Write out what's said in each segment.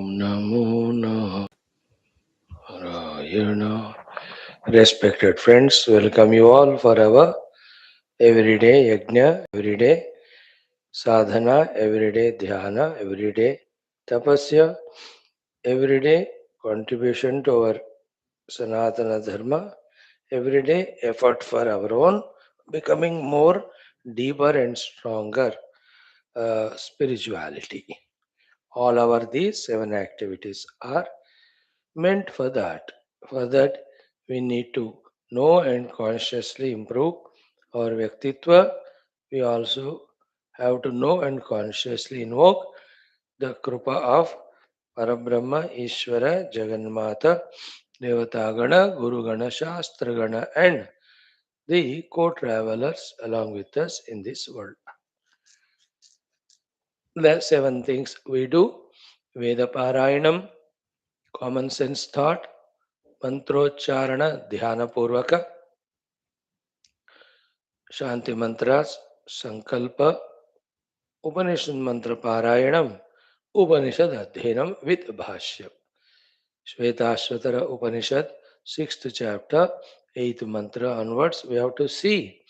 Namo Narayana. Respected friends, welcome you all for our everyday yajna, everyday sadhana, everyday dhyana, everyday tapasya, everyday contribution to our Sanatana Dharma, everyday effort for our own becoming more deeper and stronger spirituality. All our these seven activities are meant for that. For that, we need to know and consciously improve our Vyaktitva. We also have to know and consciously invoke the Krupa of Parabrahma, Ishvara, Jagannatha, Devatagana, Gurugana, Shastragana, and the co-travelers along with us in this world. The seven things we do: Veda Parayanam, common sense thought, मंत्रोच्चारण ध्यान पूर्वक शांति मंत्रास संकल्प उपनिषद मंत्र पारायणम उपनिषद अध्ययनम with भाष्य श्वेताश्वतर उपनिषद 6th chapter 8th mantra onwards we have to see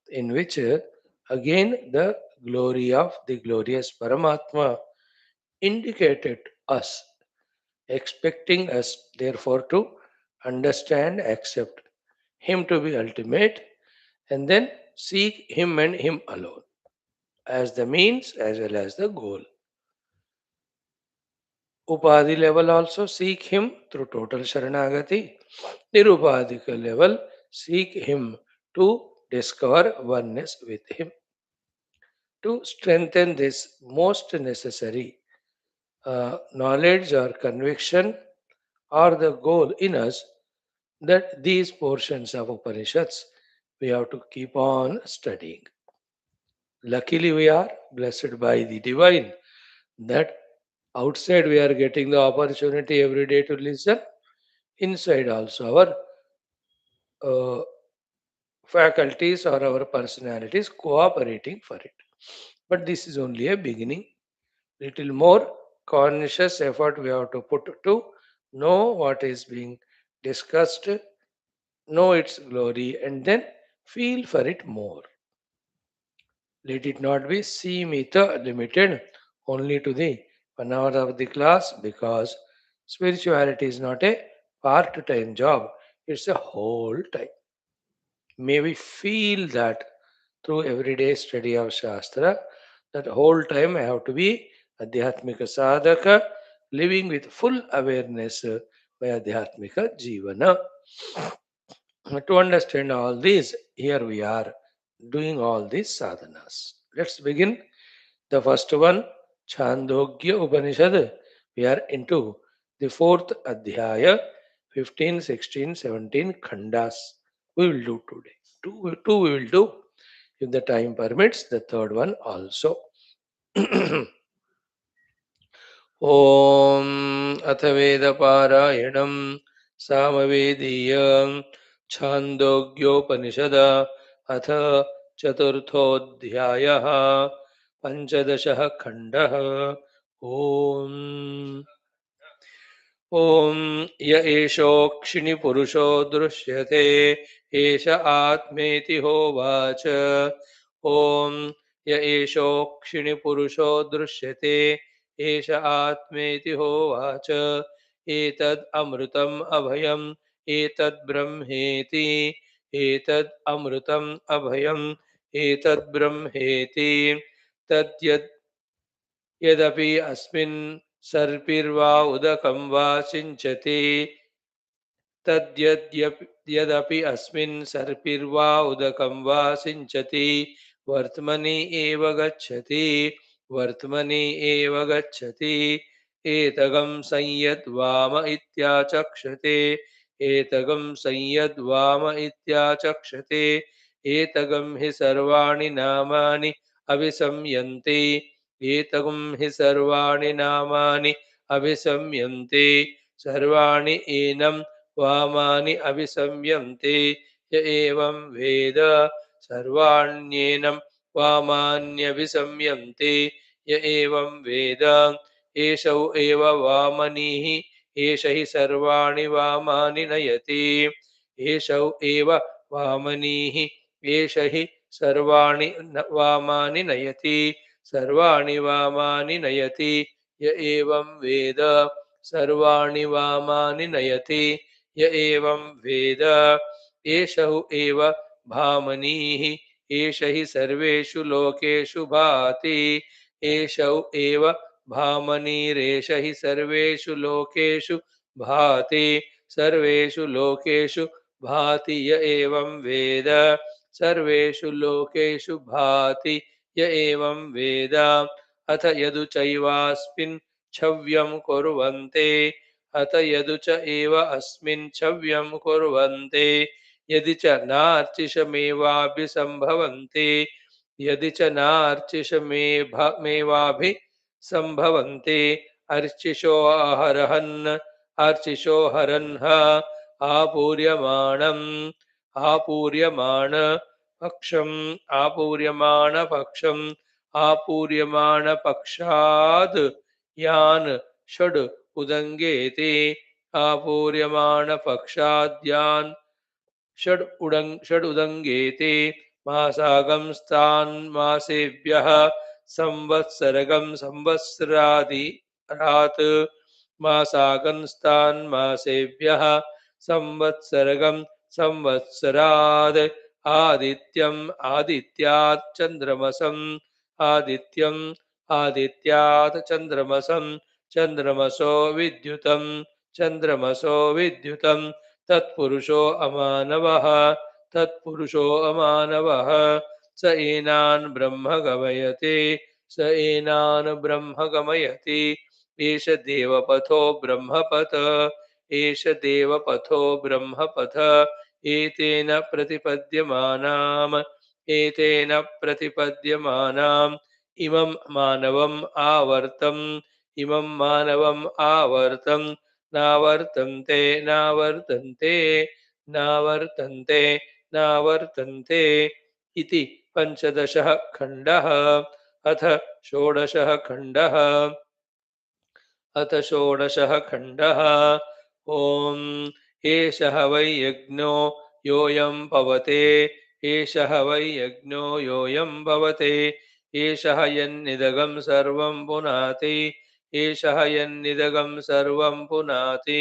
in which again the glory of the glorious Paramatma indicated us, expecting us therefore to understand, accept Him to be ultimate, and then seek Him and Him alone as the means as well as the goal. Upadhi level also seek Him through total Sharanagati. Nirupadhika level seek Him to discover oneness with Him. To strengthen this most necessary knowledge or conviction or the goal in us, that these portions of Upanishads we have to keep on studying. Luckily, we are blessed by the divine that outside we are getting the opportunity every day to listen. Inside also our uh, faculties or our personalities cooperating for it. But this is only a beginning. Little more conscious effort we have to put to know what is being discussed, know its glory, and then feel for it more. Let it not be Simita limited only to the 1 hour of the class, because spirituality is not a part-time job, it's a whole time. May we feel that through everyday study of Shastra, that whole time I have to be Adhyatmika Sadhaka, living with full awareness by Adhyatmika Jivana. To understand all these, here we are doing all these sadhanas. Let's begin. The first one, Chandogya Upanishad. We are into the fourth Adhyaya, 15, 16, 17 Khandas. We will do today. Two we will do. If the time permits, the third one also. ॐ अथ वेदपारायणं सामवेदीयं छान्दोग्योपनिषद अथ चतुर्थोऽध्यायः पञ्चदशः खण्डः ॐ ॐ य एषोऽक्षिणिपुरुषो दृश्यते एष आत्मेति होवाच ॐ य एषोऽक्षिणिपुरुषो दृश्यते एष आत्मेति होवाच एतद् अमृतम् अभयम् एतद् ब्रह्मेति एतद् अमृतम् अभयम् एतद् ब्रह्मेति तद्यद् यदपि अस्मिन् सर्पिर्वा उदकं वा सिञ्चति यदपि अस्मिन् सर्पिर्वा उदकं वा सिञ्चति वर्त्मनि एव गच्छति वर्त्मनि एव गच्छति एतगं संयद्वाम इत्याचक्षते एतगं संयद्वाम इत्याचक्षते एतगं हि सर्वाणि नामानि अभिसंयन्ते एतगं हि सर्वाणि नामानि अभिसंयन्ते सर्वाणि एनं वामानि अभिसंयन्ते य एवं वेद सर्वाण्येनं वामान्यभिसंयन्ते य एवं वेद एषौ एव वामनीः एष हि सर्वाणि वामानि नयति एषौ एव वामनीः एष हि सर्वाणि वामानि नयति सर्वाणि वामानि नयति य एवं वेद सर्वाणि वामानि नयति य एवं वेद एषौ एव भामनीः एष हि सर्वेषु लोकेषु भाति एषौ एव भामनीरेष हि सर्वेषु लोकेषु भाति सर्वेषु लोकेषु भाति य एवं वेद सर्वेषु लोकेषु भाति य एवं वेद अथ यदु चैवास्मिन् छव्यं कुर्वन्ते अथ यदु च एव अस्मिन् छव्यं कुर्वन्ते यदि च नार्चिषमेवाभिसम्भवन्ति यदि च नार्चिषमेवाभिसम्भवन्ति अर्चिषो हरहन् अर्चिषो हरन्ह आपूर्यमाणम् आपूर्यमाण पक्षम् आपूर्यमाणपक्षम् आपूर्यमाणपक्षाद् यान् षड् उदङ्गेति आपूर्यमाणपक्षाद्यान् षडुदङ्गेति मासागं स्तान् मासेभ्यः संवत्सरगं संवत्सरादिरात् मासागं स्तान् मासेभ्यः संवत्सरगं संवत्सराद् आदित्यम् आदित्यात् चन्द्रमसम् आदित्यम् आदित्यात् चन्द्रमसं चन्द्रमसो विद्युतं चन्द्रमसो विद्युतं तत्पुरुषो अमानवः तत्पुरुषो अमानवः स एनान् ब्रह्म गमयति स एनान् ब्रह्म गमयति एष देवपथो ब्रह्मपथ एष देवपथो ब्रह्मपथ एतेन प्रतिपद्यमानाम् एतेन प्रतिपद्यमानाम् इमं मानवम् आवर्तम् इमं मानवम् आवर्तम् नावर्तन्ते नावर्तन्ते नावर्तन्ते नावर्तन्ते इति पञ्चदशः खण्डः अथ षोडशः खण्डः अथ षोडशः खण्डः ॐ एषः वै यज्ञो योऽयं पवते एषः वै यज्ञो योऽयं भवते एषः यन्निदगं सर्वं पुनाति एषः यन्निदगं सर्वं पुनाति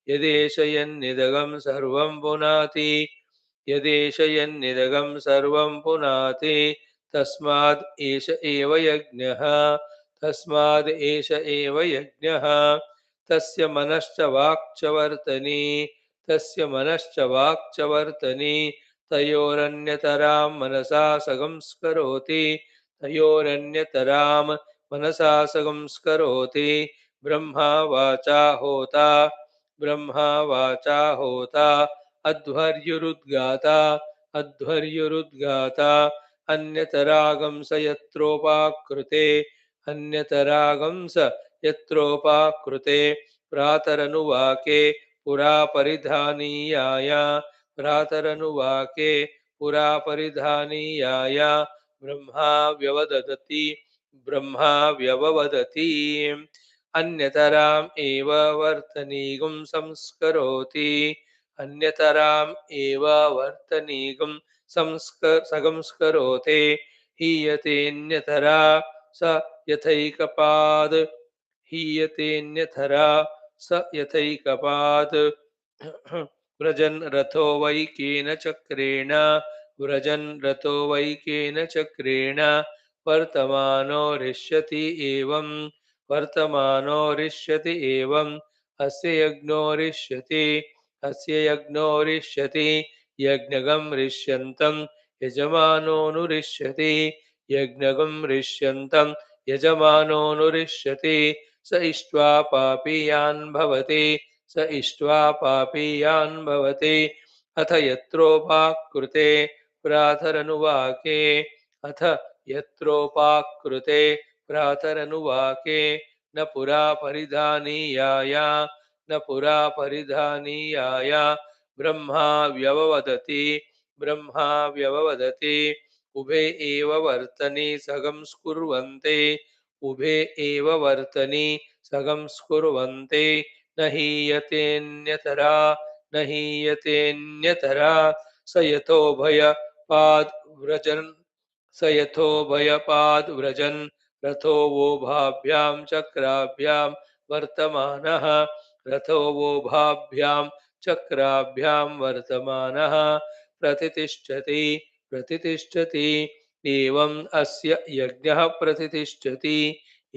यदेष यन्निदगं सर्वं पुनाति यदेष यन्निदगं सर्वं पुनाति तस्माद् एष एव यज्ञः तस्माद् एष एव यज्ञः तस्य मनश्च वाक्च वर्तनी तस्य मनश्च वाक्च वर्तनी तयोरन्यतरां मनसा संस्करोति तयोरन्यतरां मनसा संस्करोति ब्रह्मा वाचा होता अध्वर्युरुद्गाता अध्वर्युरुद्गाता अन्यतरागं स यत्रोपाकृते अन्यतरागं स यत्रोपाकृते प्रातरनुवाके पुरा परिधानीयाय प्रातरनुवाके पुरा परिधानीयाय ब्रह्मा व्यवदति ब्रह्मा व्यववदति अन्यतराम् एव वर्तनीगुं संस्करोति अन्यतराम् एव वर्तनीगुं संस्करोति हीयतेऽन्यतरा स यथैकपाद् हीयतेऽन्यतरा स यथैकपाद् व्रजन् रथो वैकेन चक्रेण व्रजन् रथो वैकेन चक्रेण वर्तमानो रिष्यति एवं वर्तमानो रिष्यति एवम् अस्य यज्ञो रिष्यति यज्ञगं रिष्यन्तं यजमानोऽनुरिष्यति यज्ञगं रिष्यन्तं यजमानोऽनुरिष्यति स इष्ट्वा पापीयान् भवति स इष्ट्वा पापीयान् भवति अथ यत्रोपाकृते प्रातरनुवाके अथ यत्रोपाकृते प्रातरनुवाके न पुरा परिधानीयाय न पुरा परिधानीयाय ब्रह्मा व्यववदति उभे एव वर्तनी सगं स्कुर्वन्ते उभे एव वर्तनी सगंस्कुर्वन्ते न हीयतेऽन्यतरा न हीयतेऽन्यतरा स यतो भयपाद् व्रजन् स यथो भयपाद् व्रजन् रथो वो भाभ्यां चक्राभ्यां वर्तमानः रथो वो भाभ्यां चक्राभ्यां वर्तमानः प्रतितिष्ठति प्रतितिष्ठति एवम् अस्य यज्ञः प्रतितिष्ठति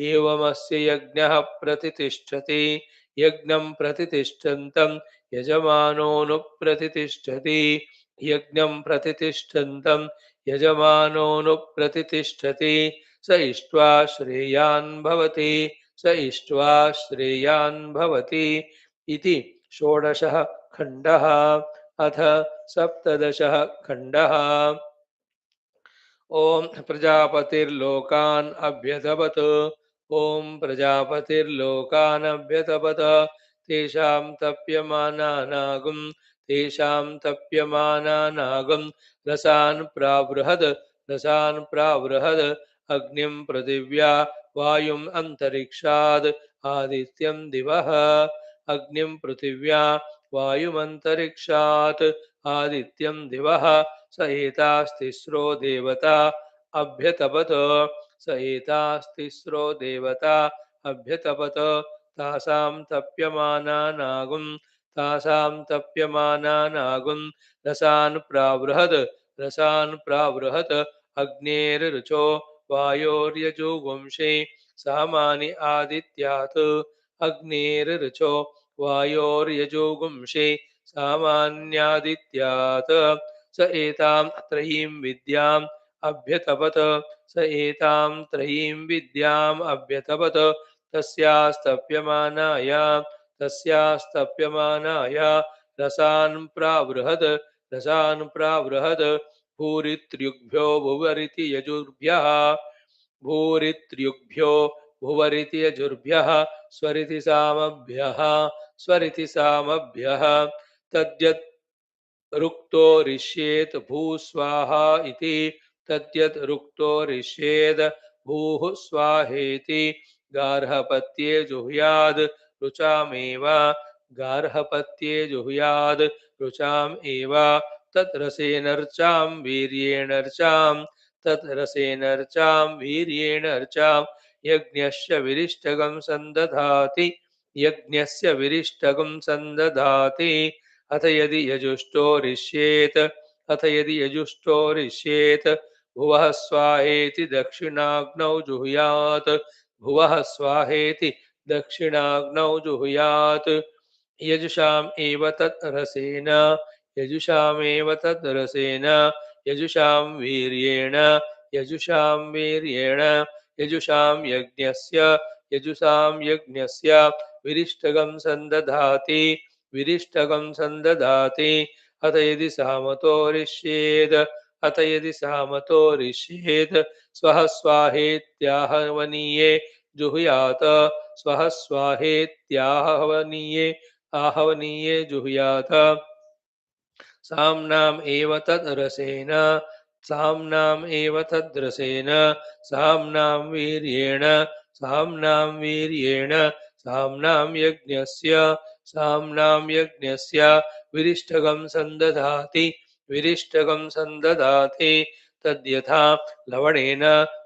एवमस्य यज्ञः प्रतितिष्ठति यज्ञं प्रतितिष्ठन्तं यजमानोऽनुप्रतितिष्ठति यज्ञं प्रतितिष्ठन्तं यजमानोऽनुप्रतितिष्ठति स इष्ट्वा श्रेयान् भवति स इष्ट्वा श्रेयान् भवति इति षोडशः खण्डः। अथ सप्तदशः खण्डः। ॐ प्रजापतिर्लोकान् अभ्यतपत् ॐ प्रजापतिर्लोकान् अभ्यतपत् तेषां तप्यमानानागुं तेषां तप्यमानानागुं रसान् प्राबृहद् रसान् प्राबृहद् अग्निं पृथिव्या वायुम् अन्तरिक्षाद् आदित्यं दिवः अग्निं पृथिव्या वायुमन्तरिक्षात् आदित्यं दिवः स एतास्तिस्रो देवता अभ्यतपत स एतास्तिस्रो देवता अभ्यतपत तासां तप्यमानानागुं रसान् प्रावृहत् अग्नेर्ऋचो वायोर्यजुगुंषे सामानि आदित्यात् अग्नेर्ऋचो वायोर्यजुगुंषे सामान्यादित्यात् स एतां त्रयीं विद्याम् अभ्यतपत स एतां त्रयीं विद्याम् अभ्यतपत तस्यास्तप्यमानाय रसान् प्रावृहद् भूरित्र्युग्भ्यो भुवरिति यजुर्भ्यः भूरित्र्युग्भ्यो भुवरिति यजुर्भ्यः स्वरिति सामभ्यः तद्यत् रुक्तो रिष्येत् भूस्वाहा इति तद्यत् रुक्तो रिष्येद् भूः स्वाहेति गार्हपत्ये जुहुयाद् रुचामेव गार्हपत्ये जुहुयाद् रुचाम् एव तत् रसेनर्चां वीर्येणर्चां तत् रसेनर्चां वीर्येणर्चां यज्ञस्य विरिष्टगं सन्दधाति यज्ञस्य विरिष्टगं सन्दधाति अथ यदि यजुष्टो रिष्येत् भुवः स्वाहेति दक्षिणाग्नौ जुहुयात् भुवः स्वाहेति दक्षिणाग्नौ जुहुयात् यजुषाम् एव तत् रसेन यजुषामेव तत् रसेन यजुषां वीर्येण यजुषां यज्ञस्य विरिष्टगं सन्दधाति अथ यदि सामतो रिष्येत् स्वः स्वाहेत्याहवनीये जुहुयात् स्वः स्वाहेत्याहवनीये जुहुयात् साम्नाम् एव तद्रसेन साम्नां वीर्येण साम्नां यज्ञस्य विरिष्टगं सन्दधाति तद्यथा लवणेन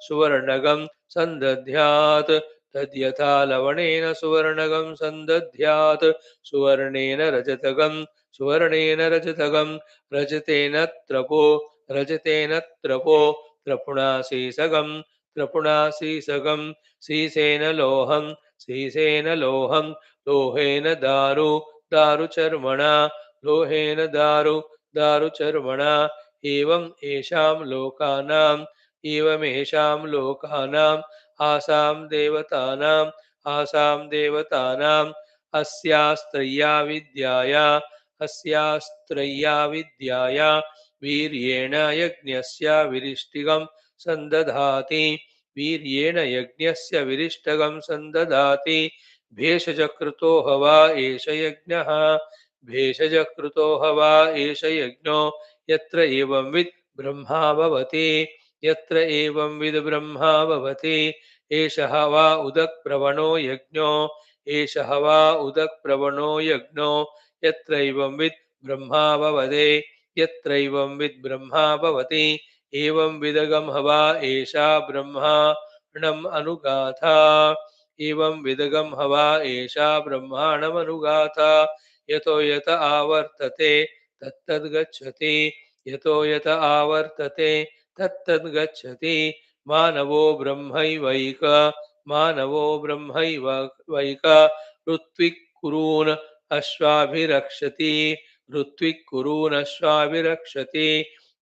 सुवर्णगं सन्दध्यात् सुवर्णेन रजतगं रजतेन त्रपो त्रपुणा सीसगं सीसेन लोहं लोहेन दारुचर्मणा एवमेषां लोकानाम् आसां देवतानाम् अस्यास्त्रय्या विद्याया वीर्येण यज्ञस्य विरिष्टिगं सन्दधाति भेषजकृतो हवा एष यज्ञो यत्र एवंविद् ब्रह्मा भवति एषः वा उदक्प्रवणो यज्ञो एषः वा उदक्प्रवणो यज्ञो यत्रैवं विद् ब्रह्मा भवते यत्रैवं विद् ब्रह्मा भवति एवं विदगम हवा एषा ब्रह्माणम् अनुगाथा एवं विदगम हवा एषा ब्रह्माणम् अनुगाथा यतो यत आवर्तते तत्तद्गच्छति यतो यत आवर्तते तत्तद्गच्छति मानवो ब्रह्मैवैक मानवो ब्रह्मैवैक ऋत्विक् कुरून् अश्वाभिरक्षति ऋत्विक् कुरून् अश्वाभिरक्षति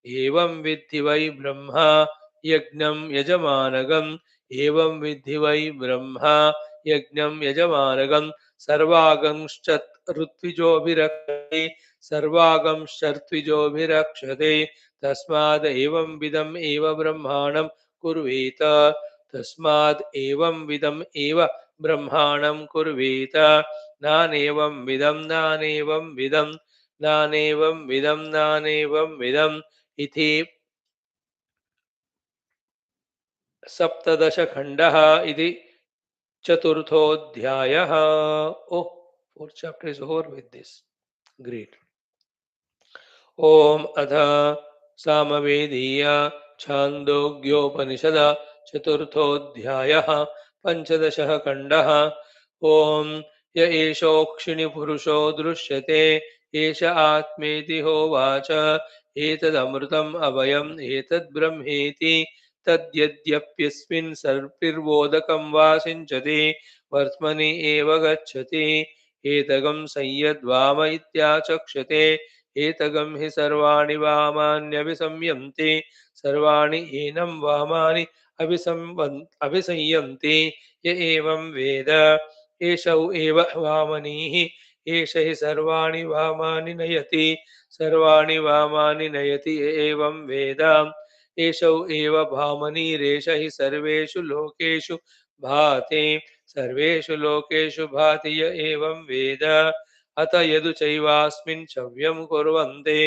एवं विद्धि वै ब्रह्मा यज्ञं यजमानगम् एवं विद्धि वै ब्रह्मा यज्ञं यजमानगम् सर्वागंश्च ऋत्विजोभिरक्षते सर्वागंश्चर्त्विजोभिरक्षते तस्माद् एवं विदम् एव ब्रह्माणं कुर्वीत तस्माद् एवं विदम् एव ब्रह्माणं कुर्वीत नानेवं विदं नानेवं विदं नानेवं विदं नानेवं विदम् इति सप्तदशखण्डः इति चतुर्थोऽध्यायः. Oh, fourth chapter is over with this. Great. ओम अथ सामवेदीय छान्दोग्योपनिषद चतुर्थोऽध्यायः पंचदशः खण्डः. ओम य एषोऽक्षिणि पुरुषो दृश्यते एष आत्मेति होवाच एतदमृतम् अभयम् एतद् ब्रह्मेति तद्यद्यप्यस्मिन् सर्पिर्वोदकं वा सिञ्चति वर्त्मनि एव गच्छति एतगं संयद्वाम इत्याचक्षते एतगं हि सर्वाणि वामान्यभिसंयन्ति सर्वाणि एनं वामानि अभिसंयन्ति य एवं वेद एषौ एव वामनीः एष हि सर्वाणि वामानि नयति सर्वाणि वामानि नयति य एवं वेद एषौ एव भामनीरेष हि सर्वेषु लोकेषु भाति सर्वेषु लोकेषु भाति य एवं वेद अत यदु चैवास्मिन् छव्यं कुर्वन्ते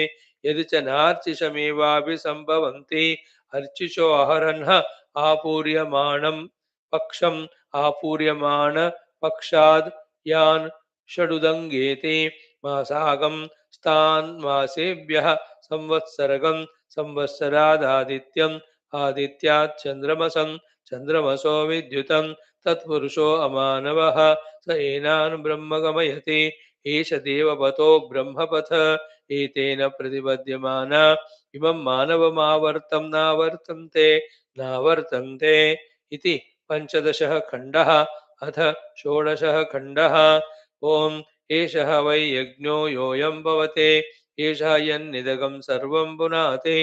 यदि च नार्चिषमेवाभिसम्भवन्ति अर्चिषो अहरन्ः आपूर्यमाणं पक्षम् आपूर्यमाण पक्षाद् यान् षडुदङ्गेति मासागं स्तान् मासेभ्यः संवत्सरगं संवत्सरादादित्यम् आदित्यात् चन्द्रमसं चन्द्रमसो विद्युतं तत्पुरुषो अमानवः स एनान् ब्रह्म गमयति एष देवपतो ब्रह्मपथ एतेन प्रतिपद्यमान इमं मानवमावर्तं नावर्तन्ते नावर्तन्ते इति पञ्चदशः खण्डः. अथ षोडशः खण्डः. ओम एषः वै यज्ञो योऽयं भवते एषः यन्निदगं सर्वं पुनाति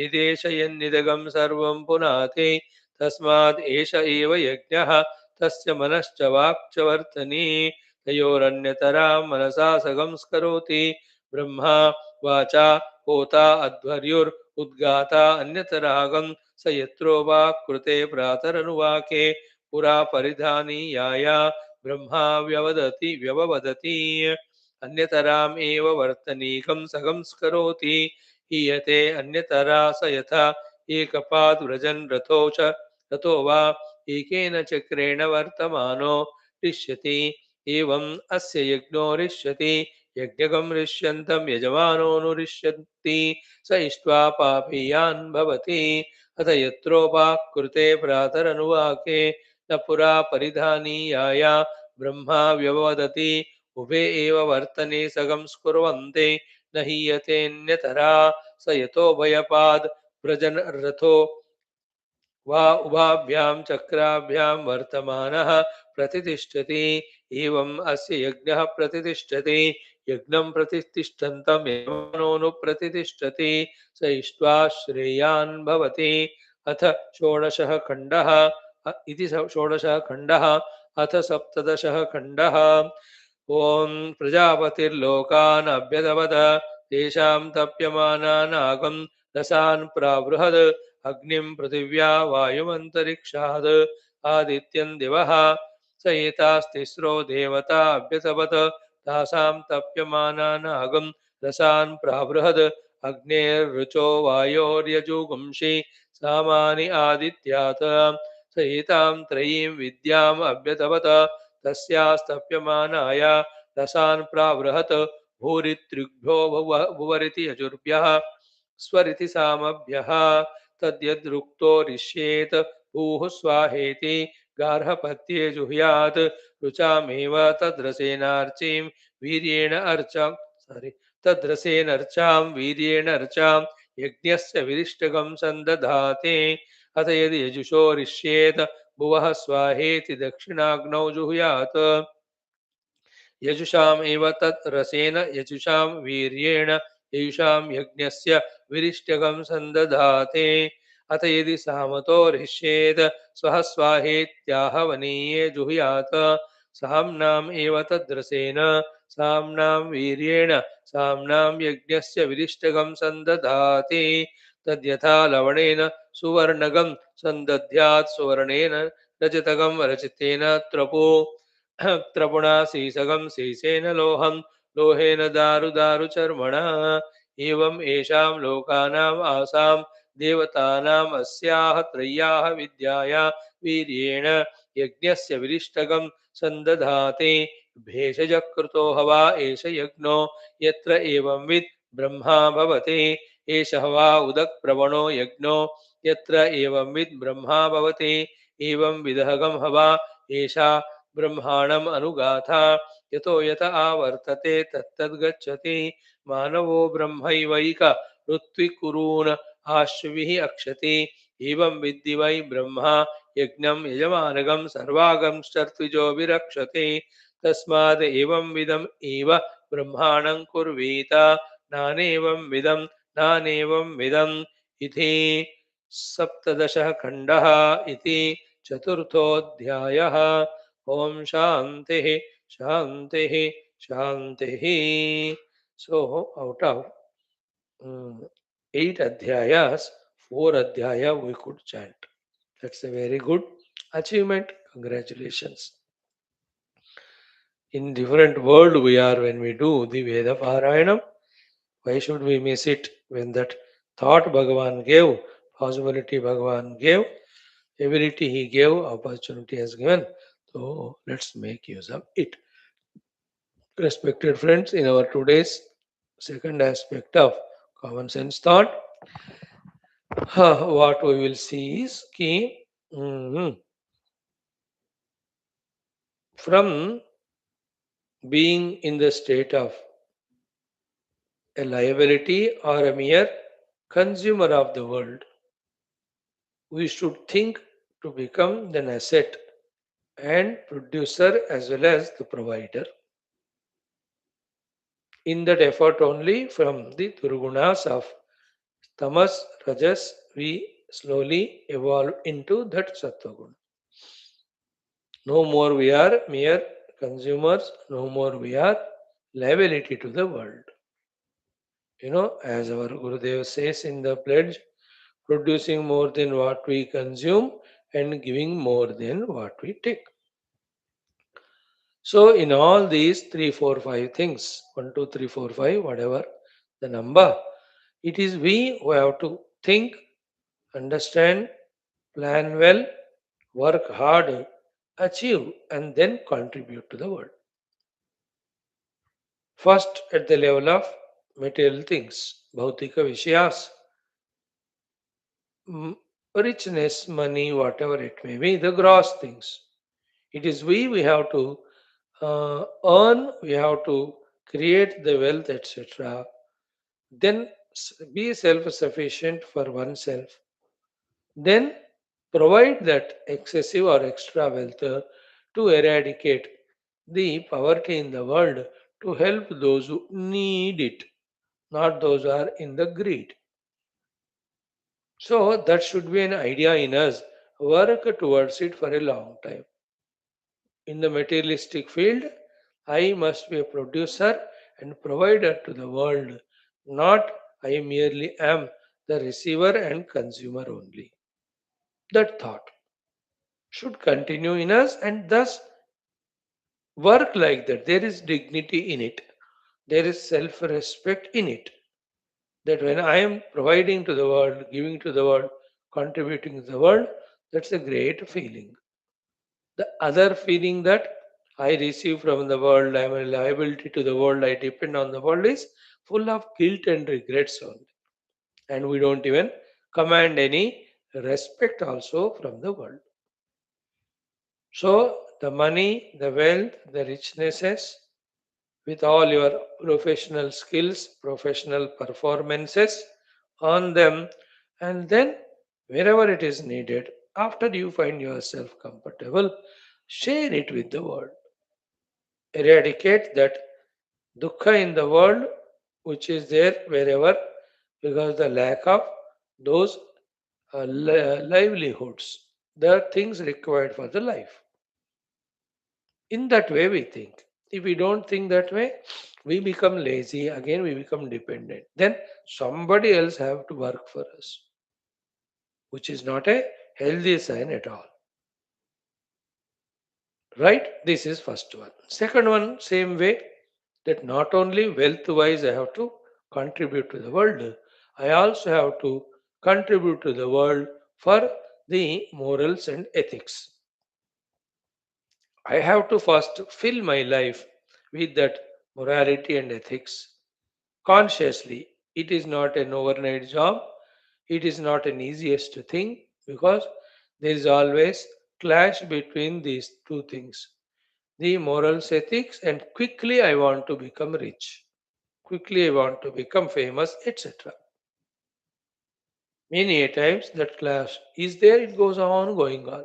इदेष यन्निदगं सर्वं पुनाति तस्माद् एष एव यज्ञः तस्य मनश्च वाक्च वर्तनी तयोरन्यतरां मनसा संस्करोति ब्रह्मा वाचा होता अध्वर्युर्उद्गाता अन्यतरागं स यत्रो वाक् कृते प्रातरनुवाके पुरा परिधानीयाय ब्रह्मा व्यववदति अन्यतराम् एव वर्तनीकं संस्करोति हीयते अन्यतरा स यथा एकपाद् व्रजन् रथो वा एकेन चक्रेण वर्तमानो रिष्यति एवं अस्य यज्ञो रिष्यति यज्ञकं रिष्यन्तं यजमानोऽनुरिष्यति स इष्ट्वा पापीयान् भवति अथ यत्रोपाकृते प्रातरनुवाके न पुरा परिधानीयाय ब्रह्मा व्यवदति उभे एव वर्तने संस्कुर्वन्ते न हीयतेऽन्यतरा स यतो भयपाद् व्रजन् रथो वा उभाभ्यां चक्राभ्यां वर्तमानः प्रतितिष्ठति एवं अस्य यज्ञः प्रतितिष्ठति यज्ञं प्रतितिष्ठन्तं यजमानोऽनुप्रतितिष्ठति स इष्ट्वा श्रेयान् भवति. अथ षोडशः खण्डः इति षोडशः खण्डः. अथ सप्तदशः खण्डः. ओम प्रजापतिर्लोकान् अभ्यदवद तेषां तप्यमानानागं रसान् प्रावृहद् अग्निं पृथिव्या वायुमन्तरिक्षाद् आदित्यं दिवः स एतास्तिस्रो देवता अभ्यतपत तासां तप्यमानानागं रसान् प्रावृहद् अग्नेर्ऋचो वायोर्यजुगुंषि सामानि आदित्यात् स एतां त्रयीं विद्याम् अभ्यतपत तस्यास्तप्यमानाय रसान् प्रावृहत् भूरितृभ्यो भुवरिति यजुर्भ्यः स्वरिति सामभ्यः तद्यद्रुक्तो रिष्येत् भूः स्वाहेति गार्हपत्ये जुह्यात् रुचामेव तद्रसेनार्चिं वीर्येण अर्चां तद्रसेनर्चां वीर्येण अर्चां यज्ञस्य विरिष्टकं सन्दधाते अथ यदि यजुषोरिष्येत् भुवः स्वाहेति दक्षिणाग्नौ जुहुयात् यजुषाम् एव तत् रसेन यजुषां वीर्येण यजुषां यज्ञस्य विरिष्टकं सन्दधाते अथ यदि सामतो हृष्येत् स्वः स्वाहेत्याहवनीये जुहुयात् साम्नाम् एव तद्रसेन साम्नां वीर्येण साम्नां यज्ञस्य विरिष्टकं सन्दधाते तद्यथा लवणेन सुवर्णकं सन्दध्यात् सुवर्णेन रजतकं रचितेन त्रपो त्रपुणा सीसगं सीसेन लोहं लोहेन दारु दारुचर्मणा एवं येषां लोकानाम् आसां देवतानाम् अस्याः त्रय्याः विद्याया वीर्येण यज्ञस्य विरिष्टकं सन्दधाते भेषजकृतो हवा एष यज्ञो यत्र एवंविद् ब्रह्मा भवति एष हवा उदक्प्रवणो यज्ञो यत्र एवंविद् ब्रह्मा भवति एवं विदहगं हवा एषा ब्रह्माणम् अनुगाथा यतो यत आवर्तते तत्तद्गच्छति मानवो ब्रह्मैवैक ऋत्विकुरून् आश्विः अक्षति एवं विद्धि वै ब्रह्मा यज्ञं यजमानगं सर्वागंश्चर्त्विजो विरक्षति तस्माद् एवं विदम् एव ब्रह्माणं कुर्वीत नानेवं विदं नानेवं विदम् इति सप्तदशः खण्डः इति चतुर्थोऽध्यायः Om Shanti Shanti Shanti. So out of eight adhyayas, four adhyaya we could chant. That's a very good achievement. Congratulations. In different world we are when we do the Veda Parayanam. Why should we miss it when that thought Bhagavan gave, possibility Bhagavan gave, ability he gave, opportunity has given. So let's make use of it. Respected friends, in our today's second aspect of common sense thought, what we will see is key from being in the state of a liability or a mere consumer of the world, we should think to become an asset and producer as well as the provider. In that effort only from the Durgunas of Tamas, Rajas, we slowly evolve into that Sattva. No more we are mere consumers, no more we are liability to the world. As our Gurudev says in the pledge, producing more than what we consume and giving more than what we take. So, in all these 3, 4, 5 things, 1, 2, 3, 4, 5, whatever the number, it is we who have to think, understand, plan well, work hard, achieve, and then contribute to the world. First, at the level of material things, bhautika vishayas, richness, money, whatever it may be, the gross things. It is we have to earn, we have to create the wealth, etc. Then be self sufficient for oneself. Then provide that excessive or extra wealth to eradicate the poverty in the world, to help those who need it, not those who are in the greed. So that should be an idea in us. Work towards it for a long time. In the materialistic field, I must be a producer and provider to the world, not I merely am the receiver and consumer only. That thought should continue in us and thus work like that. There is dignity in it, there is self respect in it. That when I am providing to the world, giving to the world, contributing to the world, That's a great feeling. The other feeling that I receive from the world, I am a liability to the world, I depend on the world, is full of guilt and regrets only. And we don't even command any respect also from the world. So the money, the wealth, the richnesses, with all your professional skills, professional performances on them, and then wherever it is needed, after you find yourself comfortable, share it with the world. Eradicate that dukkha in the world which is there wherever, because the lack of those livelihoods, the things required for the life. In that way we think. If we don't think that way, we become lazy, again we become dependent, then somebody else have to work for us, which is not a healthy sign at all. Right? This is first one. Second one, same way, that not only wealth wise I have to contribute to the world, I also have to contribute to the world for the morals and ethics. I have to first fill my life with that morality and ethics consciously. It is not an overnight job. It is not an easiest thing, because there is always clash between these two things. The morals, ethics, and quickly I want to become rich. Quickly I want to become famous, etc. Many a times that clash is there, it goes on going on.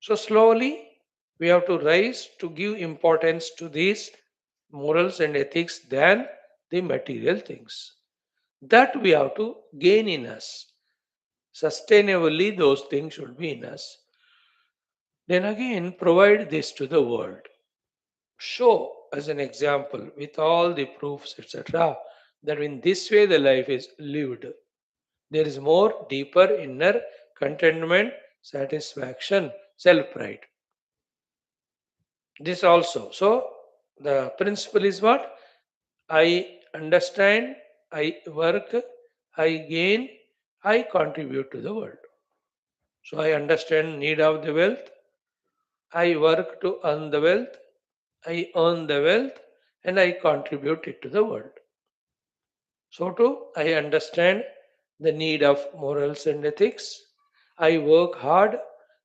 So slowly we have to rise to give importance to these morals and ethics than the material things. That we have to gain in us. Sustainably, those things should be in us. Then again, provide this to the world. Show as an example with all the proofs, etc., that in this way the life is lived. There is more deeper inner contentment, satisfaction, self pride. This also. So the principle is what? I understand, I work, I gain, I contribute to the world. So I understand need of the wealth, I work to earn the wealth, I earn the wealth, and I contribute it to the world. So too, I understand the need of morals and ethics. I work hard,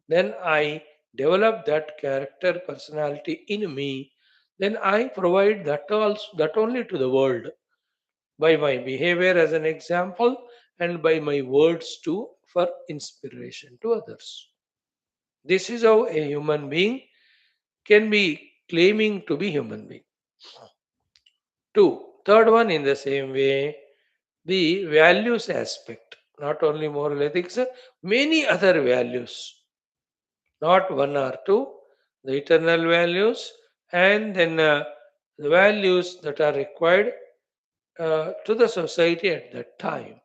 then I develop that character, personality in me. Then I provide that also, that only to the world by my behavior as an example, and by my words too for inspiration to others. This is how a human being can be claiming to be human being. Two, third one in the same way, the values aspect, not only moral ethics, many other values, not one or two, the eternal values, and then the values that are required to the society at that time.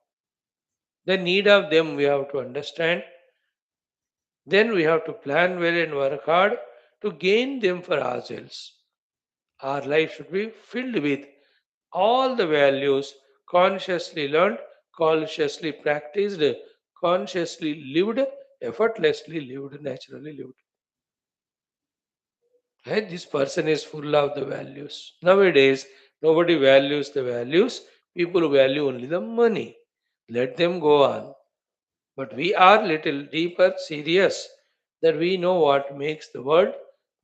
The need of them we have to understand. Then we have to plan well and work hard to gain them for ourselves. Our life should be filled with all the values consciously learned, consciously practiced, consciously lived, effortlessly lived, naturally lived. Right? This person is full of the values. Nowadays, nobody values the values. People value only the money. Let them go on. But we are little deeper serious, that we know what makes the world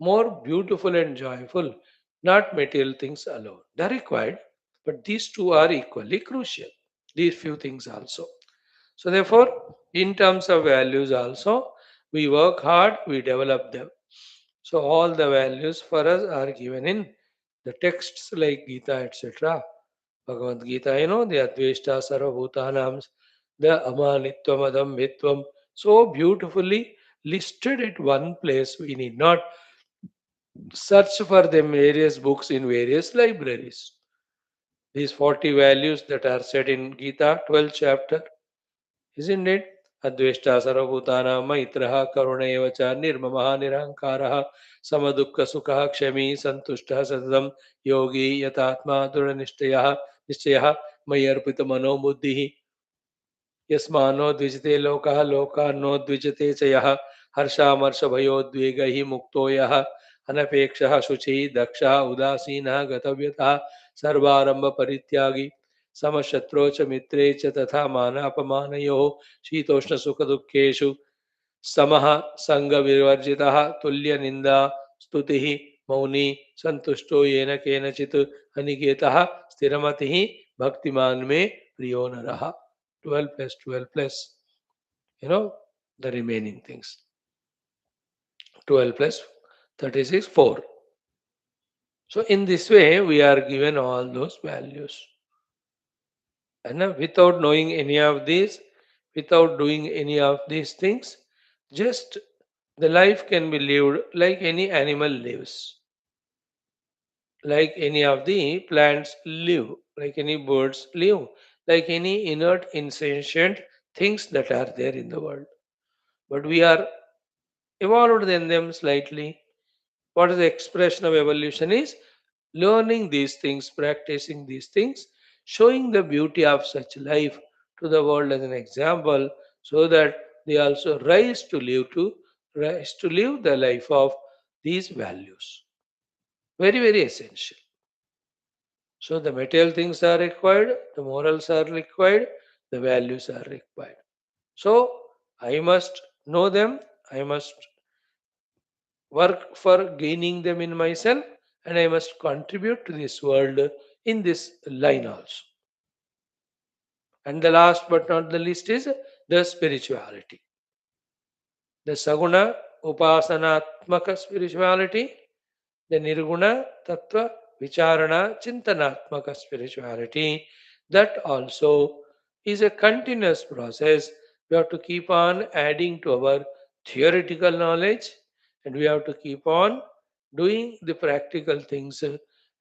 more beautiful and joyful, not material things alone. They're required, but these two are equally crucial. These few things also. So therefore, in terms of values also, we work hard, we develop them. So all the values for us are given in the texts like Gita, etc. Bhagavad Gita, the Adveshta Sarvabhutanam, the Amanitvam Adambhitvam, so beautifully listed at one place. We need not search for them various books in various libraries. These 40 values that are said in Gita, 12th chapter, isn't it? Adveshta Sarvabhutana Maitraha Karunevacha Nirmamaha Nirankaraha Samadukka Sukha Kshami Santushta Sadam Yogi Yatatma Dura Nishtayaha Mayarpita Mano Buddhihi. यस्मानो द्विजते लोकः लोकान्नो द्विजते च यः हर्षामर्षभयोद्वेगैः मुक्तो यः अनपेक्षः शुचिः दक्षः उदासीनः गतव्यतः सर्वारम्भपरित्यागी समशत्रौ च मित्रे च तथा मानापमानयोः शीतोष्णसुखदुःखेषु समः सङ्गविवर्जितः तुल्यनिन्दा स्तुतिः मौनी सन्तुष्टो येन केनचित् अनिकेतः स्थिरमतिः भक्तिमान् मे प्रियो नरः 12 plus 12 plus you know the remaining things 12 plus 36 4. So in this way we are given all those values, and without knowing any of these, without doing any of these things, just the life can be lived like any animal lives, like any of the plants live, like any birds live, like any inert insentient things that are there in the world. But we are evolved than them slightly. What is the expression of evolution is learning these things, practicing these things, showing the beauty of such life to the world as an example, so that they also rise to live the life of these values. Very, very essential. So the material things are required, the morals are required, the values are required. So I must know them, I must work for gaining them in myself, and I must contribute to this world in this line also. And the last but not the least is the spirituality. The Saguna Upasanatmaka spirituality, the Nirguna Tattva Vicharana Chintanatmaka spirituality, that also is a continuous process. We have to keep on adding to our theoretical knowledge, and we have to keep on doing the practical things,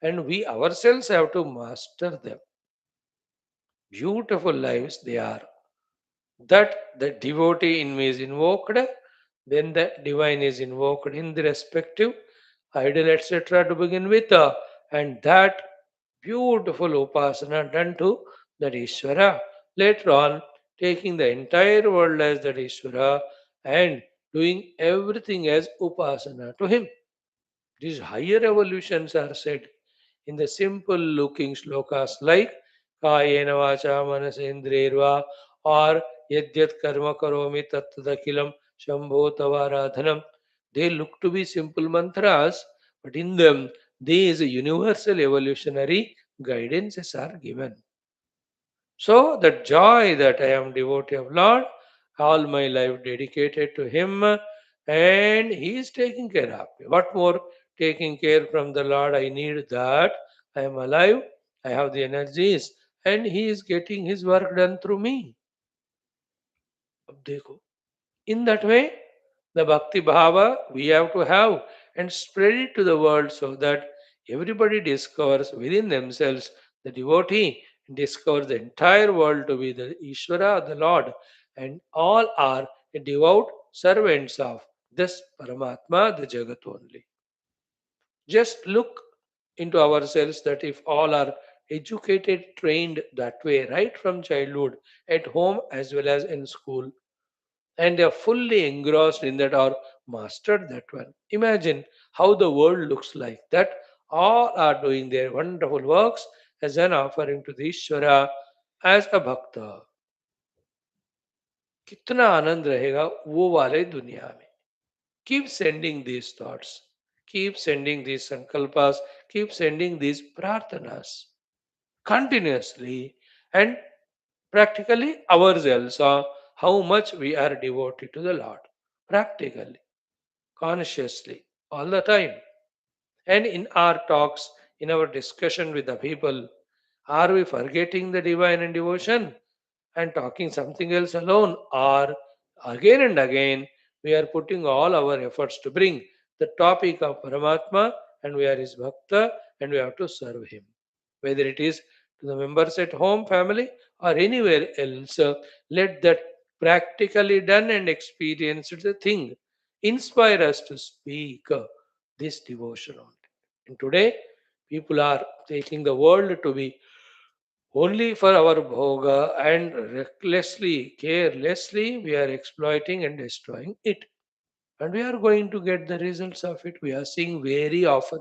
and we ourselves have to master them. Beautiful lives they are. That the devotee in me is invoked, then the divine is invoked in the respective idol, etc. to begin with, and that beautiful upasana done to that Ishvara. Later on, taking the entire world as that Ishvara and doing everything as upasana to him. These higher evolutions are said in the simple looking slokas like Kayena Vacha Manasendrerva or Yadyat Karma Karomi Tattadakilam Shambho Tavaradhanam. They look to be simple mantras, but in them these universal evolutionary guidances are given. So that joy that I am devotee of Lord, all my life dedicated to Him, and He is taking care of me. What more taking care from the Lord I need? That I am alive, I have the energies, and He is getting His work done through me. अब देखो, in that way, the bhakti bhava we have to have and spread it to the world so that everybody discovers within themselves the devotee, discovers the entire world to be the Ishvara, the Lord, and all are devout servants of this Paramatma, the Jagat only. Just look into ourselves that if all are educated, trained that way, right from childhood, at home as well as in school, and they are fully engrossed in that or mastered that one. Imagine how the world looks like. That all are doing their wonderful works as an offering to the Ishvara as a bhakta. कितना आनंद रहेगा वो वाले दुनिया में. Keep sending these thoughts, keep sending these sankalpas, keep sending these prarthanas continuously, and practically ourselves how much we are devoted to the Lord. Practically, consciously, all the time. And in our talks, in our discussion with the people, are we forgetting the divine and devotion and talking something else alone? Or again and again, we are putting all our efforts to bring the topic of Paramatma, and we are his Bhakta, and we have to serve him. Whether it is to the members at home, family, or anywhere else, let that practically done and experienced thing inspire us to speak this devotion only. And today, people are taking the world to be Only for our bhoga, and recklessly, carelessly, we are exploiting and destroying it. And we are going to get the results of it. We are seeing very often.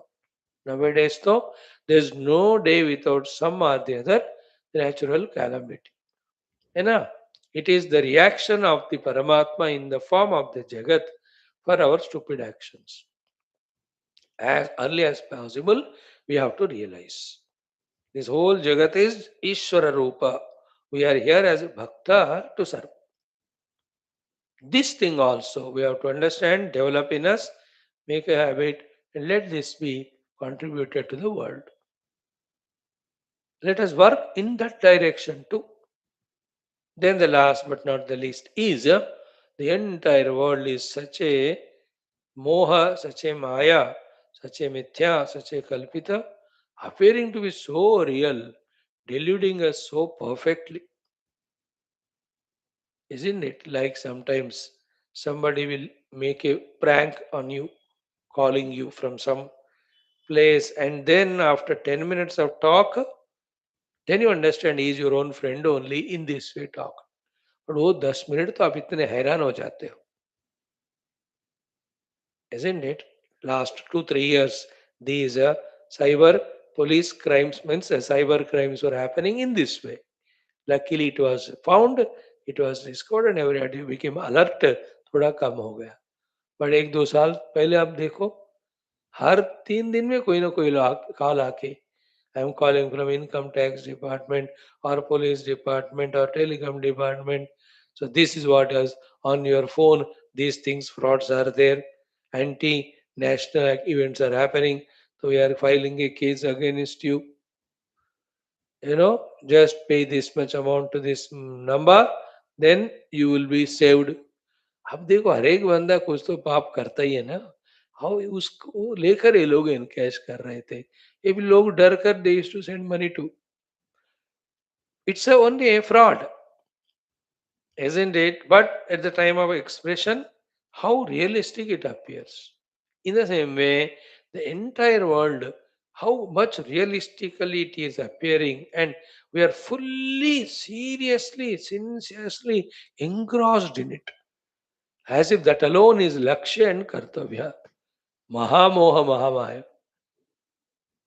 Nowadays, though, there's no day without some or the other natural calamity. You know, it is the reaction of the Paramatma in the form of the Jagat for our stupid actions. As early as possible, we have to realize. This whole Jagat is Ishvara Rupa. We are here as a Bhakta to serve. This thing also we have to understand, develop in us, make a habit, and let this be contributed to the world. Let us work in that direction too. Then the last but not the least is the entire world is such a moha, such a maya, such a mithya, such a kalpita, appearing to be so real, deluding us so perfectly. Isn't it? Like sometimes somebody will make a prank on you, calling you from some place, and then after 10 minutes of talk, then you understand he is your own friend only in this way talk. और वो 10 minute तो आप इतने हैरान हो जाते हो, isn't it? Last 2 3 years, these cyber police crimes means cyber crimes were happening in this way. Luckily, it was found, it was discovered, and everybody became alert. थोड़ा कम हो गया. बट 1 2 साल पहले आप देखो, हर 3 दिन में कोई ना कोई कॉल आके, I am calling from income tax department और पुलिस डिपार्टमेंट और telecom department. So this is what is on your phone. These things, frauds are there. Anti-national events are happening. So we are filing a case against you. Just pay this much amount to this number, then you will be saved. अब देखो हर एक बंदा कुछ तो पाप करता ही है ना. हाउ उसको लेकर ये लोग इनकैश कर रहे थे. ये भी लोग डर कर दे to send money to. It's only a fraud, isn't it? But at the time of expression, how realistic it appears. In the same way, the entire world, how much realistically it is appearing, and we are fully, seriously, sincerely engrossed in it, as if that alone is Lakshya and Kartavya. Mahamoha Mahamaya.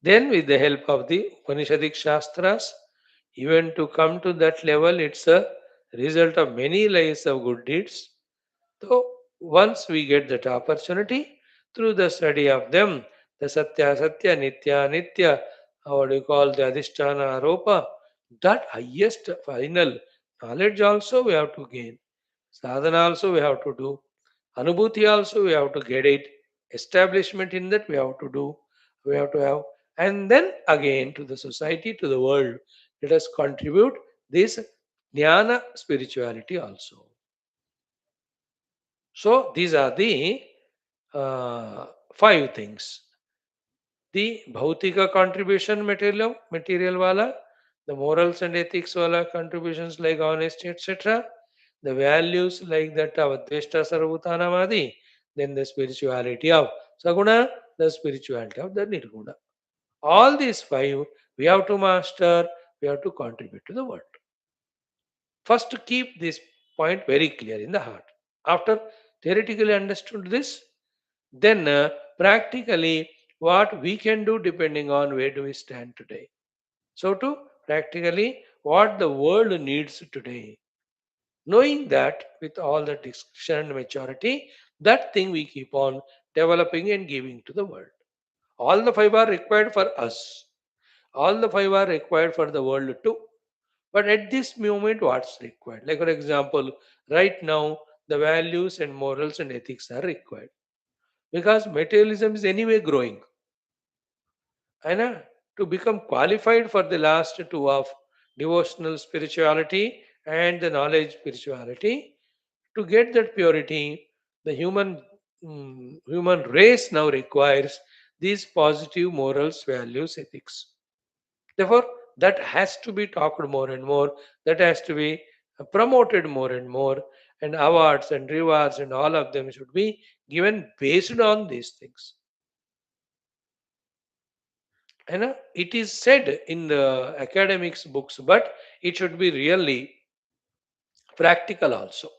Then, with the help of the Upanishadic Shastras, even to come to that level, it's a result of many lives of good deeds. So, once we get that opportunity through the study of them, the Satya Satya, Nitya Nitya, what we call the Adhisthana Aropa, that highest final knowledge also we have to gain. Sadhana also we have to do. Anubhuti also we have to get it. Establishment in that we have to do. We have to have. And then again to the society, to the world, let us contribute this jnana spirituality also. So these are the five things. The bhautika contribution material wala, the morals and ethics wala contributions like honesty, etc. The values like that of Adveshta Sarvutana, then the spirituality of Saguna, the spirituality of the Nirguna. All these five we have to master, we have to contribute to the world. First, to keep this point very clear in the heart. After theoretically understood this, then practically what we can do depending on where do we stand today. So, to practically what the world needs today. Knowing that with all the discretion and maturity, that thing we keep on developing and giving to the world. All the five are required for us. All the five are required for the world too. But at this moment, what's required? Like for example, right now, the values and morals and ethics are required because materialism is anyway growing. And to become qualified for the last two of devotional spirituality and the knowledge spirituality, to get that purity, the human race now requires these positive morals, values, ethics. Therefore, that has to be talked more and more, that has to be promoted more and more, and awards and rewards and all of them should be given based on these things. You know, it is said in the academics books, but it should be really practical also.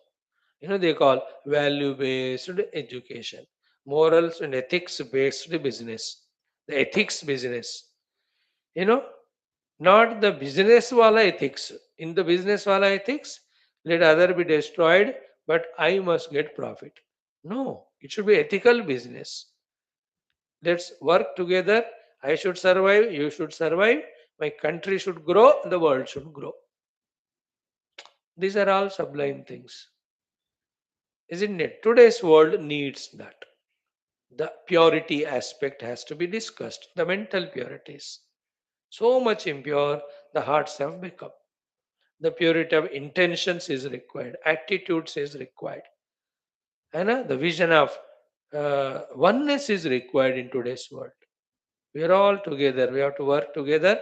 You know, they call value based education, morals and ethics based business, the ethics business. You know, not the business wala ethics. In the business wala ethics, let other be destroyed, but I must get profit. No, it should be ethical business. Let's work together. I should survive, you should survive, my country should grow, the world should grow. These are all sublime things, isn't it? Today's world needs that. The purity aspect has to be discussed, the mental purities. So much impure the hearts have become. The purity of intentions is required, attitudes is required, and the vision of oneness is required in today's world. We are all together. We have to work together,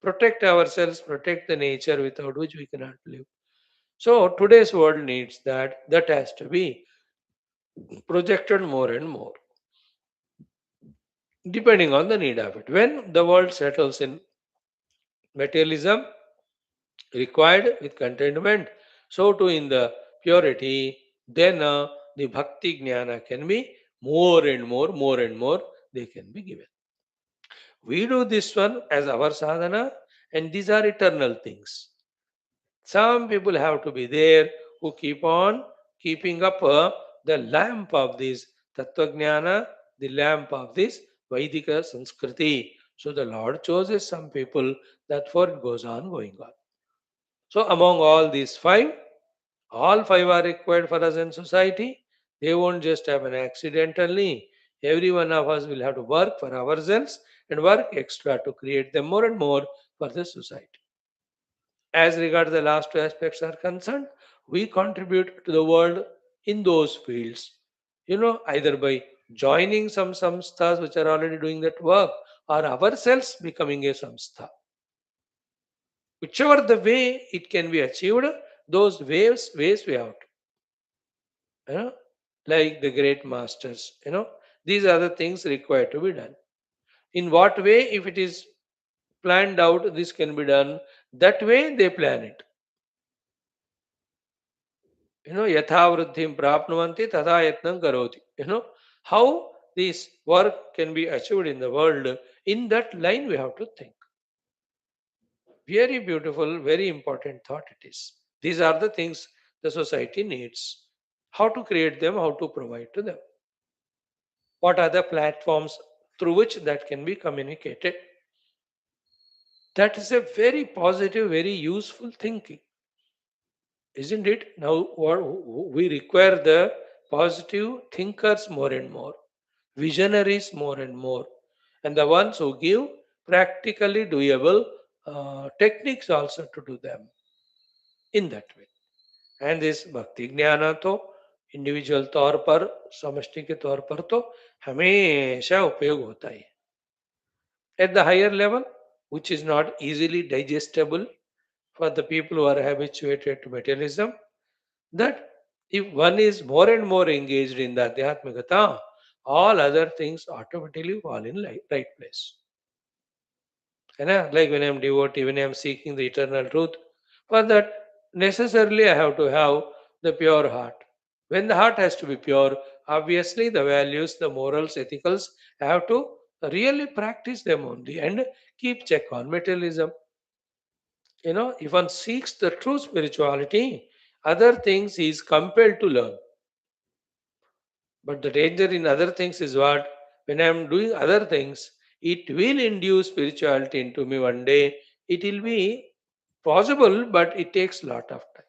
protect ourselves, protect the nature without which we cannot live. So today's world needs that. That has to be projected more and more, depending on the need of it. When the world settles in materialism, required with contentment, so too in the purity, then the bhakti jnana can be more and more, they can be given. We do this one as our sadhana, and these are eternal things. Some people have to be there who keep on keeping up the lamp of this Tattva Jnana, the lamp of this Vaidika Sanskriti. So the Lord chooses some people, that for it goes on going on. So among all these five, all five are required for us in society. They won't just happen accidentally. Every one of us will have to work for ourselves and work extra to create them more and more for the society. As regards the last two aspects are concerned, we contribute to the world in those fields. You know, either by joining some samsthas which are already doing that work, or ourselves becoming a samstha. Whichever the way it can be achieved, those ways we have to, you know, like the great masters, these are the things required to be done. In what way, if it is planned out, this can be done, that way they plan it. Yatha vruddhim prapnuvanti tadha yatnam karoti. How this work can be achieved in the world, in that line we have to think. Very beautiful, very important thought it is. These are the things the society needs. How to create them, how to provide to them. What are the platforms through which that can be communicated? That is a very positive, very useful thinking, isn't it? Now, we require the positive thinkers more and more, visionaries more and more, and the ones who give practically doable techniques also to do them in that way. And this भक्ति ज्ञान तो individual तौर पर, समष्टि के तौर पर तो हमेशा उपयोग होता है. At the higher level, which is not easily digestible for the people who are habituated to materialism, that if one is more and more engaged in the Adhyatmikata, all other things automatically fall in right place. Like when I'm devotee, when I'm seeking the eternal truth, for that necessarily I have to have the pure heart. When the heart has to be pure, obviously the values, the morals, ethicals, I have to really practice them only and keep check on materialism. If one seeks the true spirituality, other things he is compelled to learn. But the danger in other things is what? When I am doing other things, it will induce spirituality into me one day. It will be possible, but it takes lot of time.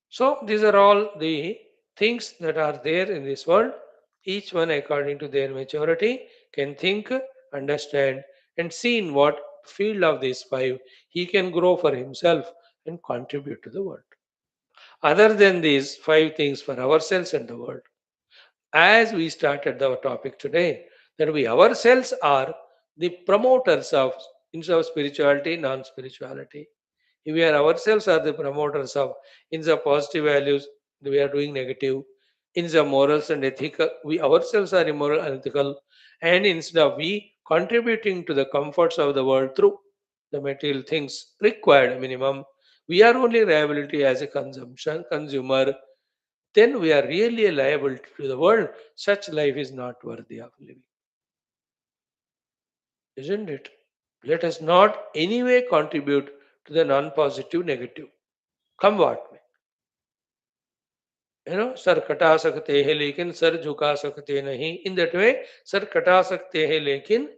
So these are all the things that are there in this world. Each one, according to their maturity, can think, understand, and see in what field of these five he can grow for himself and contribute to the world. Other than these five things for ourselves and the world, as we started our topic today, that we ourselves are the promoters of instead of spirituality, non-spirituality. If we are ourselves are the promoters of instead of positive values, we are doing negative. Instead of morals and ethical, we ourselves are immoral and ethical. And instead of we contributing to the comforts of the world through the material things required minimum. We are only liability as a consumption consumer, then we are really liable to the world. Such life is not worthy of living, isn't it? Let us not anyway contribute to the non-positive negative. Come what may. Sir कटा सकते हैं लेकिन sir झुका सकते नहीं. In that way, sir कटा सकते हैं लेकिन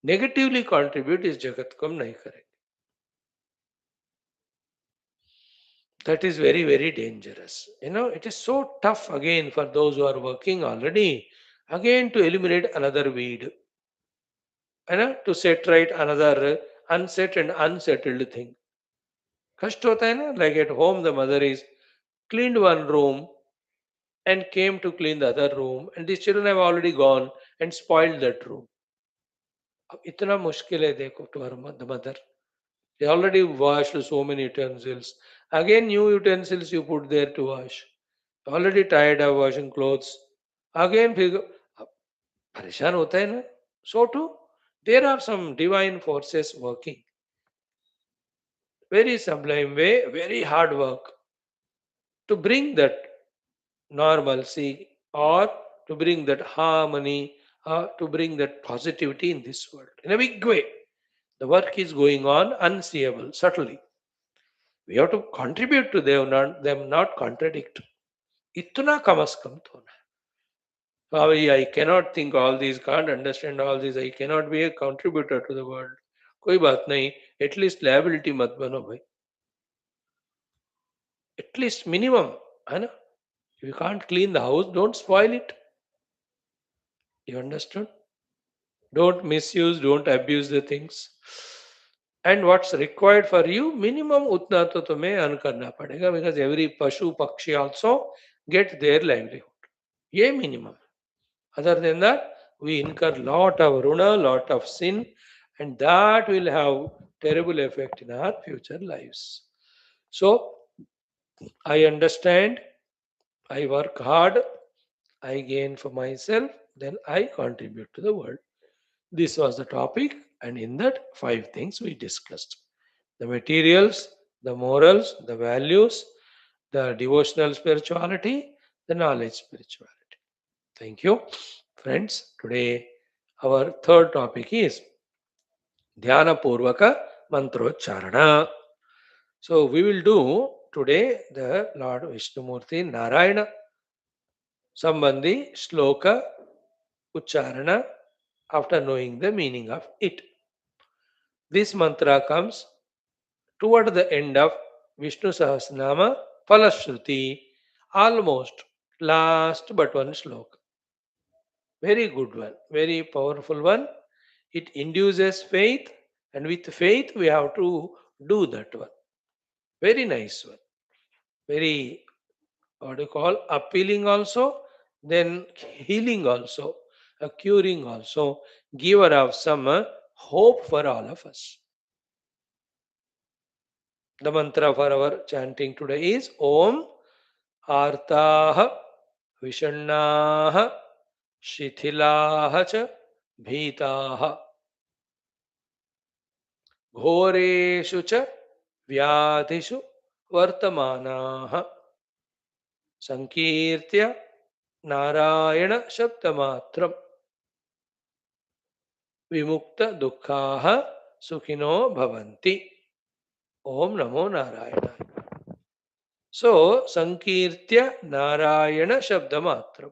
negatively contribute इस जगत को हम नहीं करेंगे. That is very, very dangerous. It is so tough again for those who are working already, again to eliminate another weed, to set right another unset and unsettled thing. कष्ट होता है ना. Like at home, the mother is cleaned one room and came to clean the other room, and these children have already gone and spoiled that room. अब इतना मुश्किल है देखो to her mother. They already washed so many utensils. Again, new utensils you put there to wash. Already tired of washing clothes. Again, फिर अब परेशान होता है ना. So too, there are some divine forces working. Very sublime way, very hard work to bring that normalcy or to bring that harmony or to bring that positivity in this world in a big way. The work is going on unseeable, subtly. We have to contribute to them not contradict. इतना कम अज कम तो ना. I cannot think all these, can't understand all this. I cannot be a contributor to the world. कोई बात नहीं. At least liability मत बनो भाई. At least minimum, है ना? If you can't clean the house, don't spoil it. You understood? Don't misuse, don't abuse the things. And what's required for you, minimum utna to तुम्हें earn करना पड़ेगा, because every pashu pakshi also get their livelihood. ये minimum. Other than that, we incur lot of runa, lot of sin, and that will have terrible effect in our future lives. So I understand, I work hard, I gain for myself, then I contribute to the world. This was the topic, and in that, 5 things we discussed: the materials, the morals, the values, the devotional spirituality, the knowledge spirituality. Thank you, friends. Today, our third topic is Dhyana Purvaka Mantrocharana. So, we will do today the Lord Vishnumurti Narayana Sambandhi Shloka Ucharana after knowing the meaning of it. This mantra comes toward the end of Vishnu Sahasranama Falashruti, almost last but one sloka. Very good one, very powerful one. It induces faith, and with faith we have to do that one. Very nice one. Very, what do you call, appealing also, then healing also, a curing also, giver of some hope for all of us. The mantra for our chanting today is Om Artaha Vishannaha Shithilaha Cha Bhitaha Ghoreshu Cha Vyadhishu Vartamanaha Sankirtya Narayana Shabdamatram Vimukta Dukhaha Sukhino Bhavanti. Om Namo Narayana. So, Sankirtya Narayana Shabdamatram.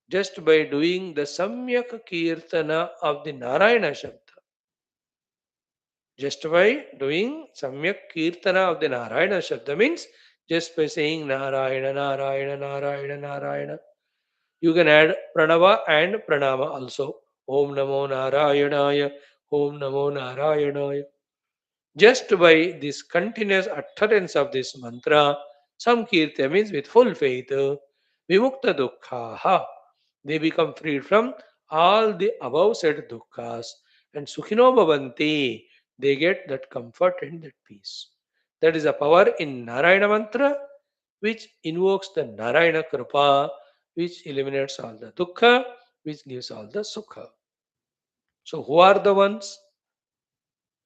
Just by doing the Samyak Kirtana of the Narayana Shabda. Just by doing Samyak Kirtana of the Narayana Shabda means just by saying Narayana, Narayana, Narayana, Narayana. You can add Pranava and Pranama also. Om Namo Narayanaya, Om Namo Narayanaya. Just by this continuous utterance of this mantra, Samkirtya means with full faith, Vimukta Dukkhaha, they become freed from all the above said dukkhas, and Sukhino Bhavanti, they get that comfort and that peace. That is a power in Narayana mantra, which invokes the Narayana Kripa, which eliminates all the dukkha, which gives all the sukha. So who are the ones?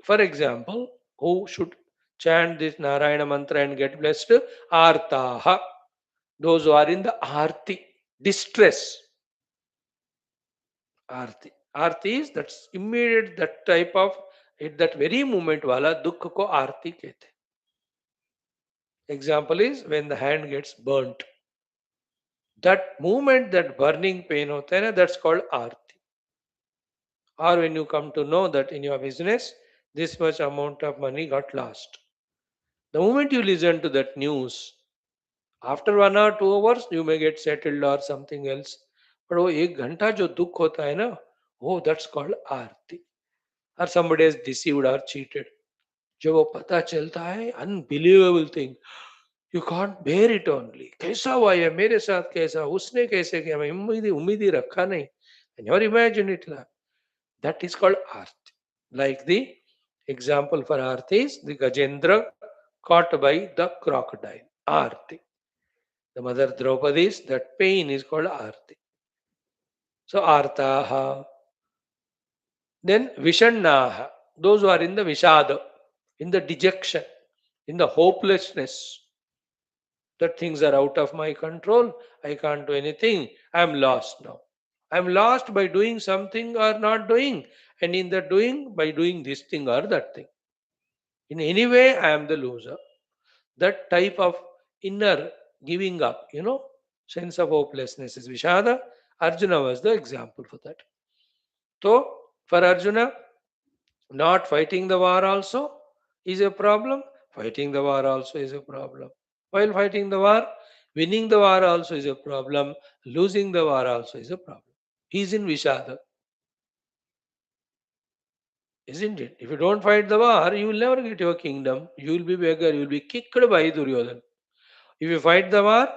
For example, who should chant this Narayana mantra and get blessed? Artaha. Those who are in the arti, distress. Arti. Arti is that's immediate that type of at that very moment wala dukh ko arti kehte. Example is when the hand gets burnt. That moment, that burning pain hota hai na, that's called arti. Or when you come to know that in your business, this much amount of money got lost. The moment you listen to that news, after 1 or 2 hours, you may get settled or something else. But वो एक घंटा जो दुख होता है ना, oh, that's called Aarti. Or somebody has deceived or cheated. जब वो पता चलता है, unbelievable thing. You can't bear it only. कैसा हुआ ये मेरे साथ कैसा उसने कैसे किया मैं उम्मीद ही रखा नहीं. I never imagined it. That is called arti. Like the example for arti is the Gajendra caught by the crocodile. Arti. The mother Draupadi's, that pain is called arti. So artaha. Then vishannaha. Those who are in the vishada, in the dejection, in the hopelessness, that things are out of my control. I can't do anything. I'm lost now. I'm lost by doing something or not doing. And in the doing, by doing this thing or that thing. In any way, I am the loser. That type of inner giving up, sense of hopelessness is Vishada. Arjuna was the example for that. So, for Arjuna, not fighting the war also is a problem. Fighting the war also is a problem. While fighting the war, winning the war also is a problem. Losing the war also is a problem. He is in Vishada, isn't it? If you don't fight the war, you will never get your kingdom. You will be beggar. You will be kicked by Duryodhana. If you fight the war,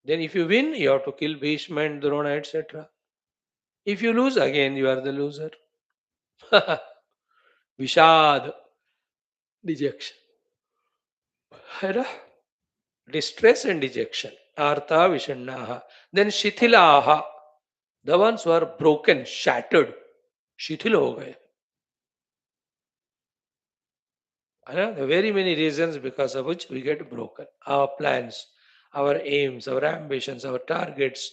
then if you win, you have to kill Bhishma and Drona, etc. If you lose, again you are the loser. Vishad, dejection. है ना? Distress and dejection. Artha Vishannaha. Then Shithilaha. The ones who are broken, shattered. शिथिल हो गए. है ना? There are very many reasons because of which we get broken. Our plans, our aims, our ambitions, our targets.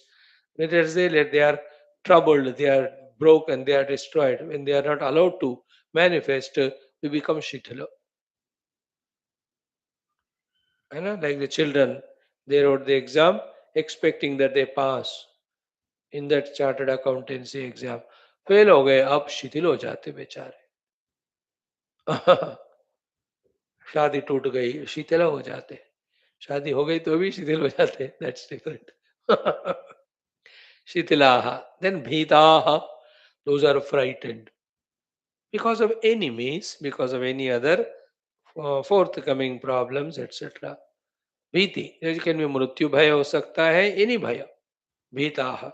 Let us say that they are troubled, they are broken, they are destroyed. When they are not allowed to manifest, we become shithila. है ना? Like the children, they wrote the exam expecting that they pass in that chartered accountancy exam. Fail हो गए अब शिथिल हो जाते बेचारे. शादी टूट गई शीतल हो जाते. शादी हो गई तो भी शिथिल हो जाते. That's different. Shitilaha. Then Bhitaha. Those are frightened. Because of enemies, because of any other forthcoming problems, etc. Bhiti. There can be mrityu bhaya हो सकता है, any bhaya. Bhitaha.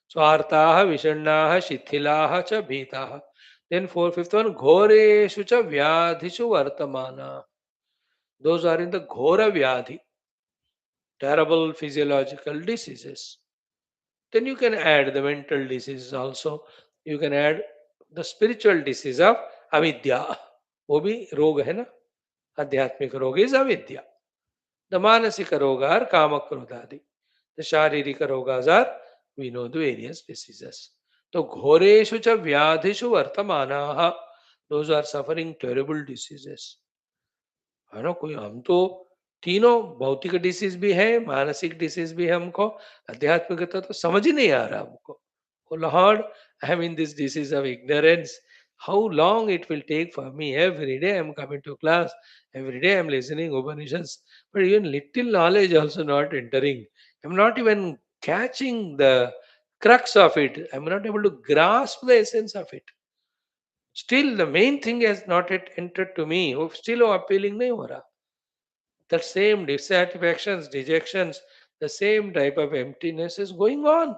So artaha, vishannaha, shithilaha cha bhitaha. Then fifth one, ghoreshu cha vyadhishu vartamana. Those are in the ghora vyadhi, terrible physiological diseases. Then you can add the mental diseases also. You can add the spiritual disease of avidya. वो भी रोग है ना. आध्यात्मिक रोग is avidya. The manasika roga are kama krodhadi. The sharirika rogas are, we know the various diseases. So ghoreshu cha vyadhishu vartamanaha. Those are suffering terrible diseases. है ना. कोई हम तो तीनों भौतिक डिसीज भी है, मानसिक डिसीज भी है हमको. आध्यात्मिकता तो समझ ही नहीं आ रहा हमको. Oh Lord, I am in this disease of ignorance. How long it will take for me? Every day I am coming to class. Every day I am listening Upanishads. But even little knowledge also not entering. I am not even catching the crux of it. I am not able to grasp the essence of it. Still, the main thing has not yet entered to me. वो still वो appealing नहीं हो रहा. That same dissatisfactions, dejections, the same type of emptiness is going on.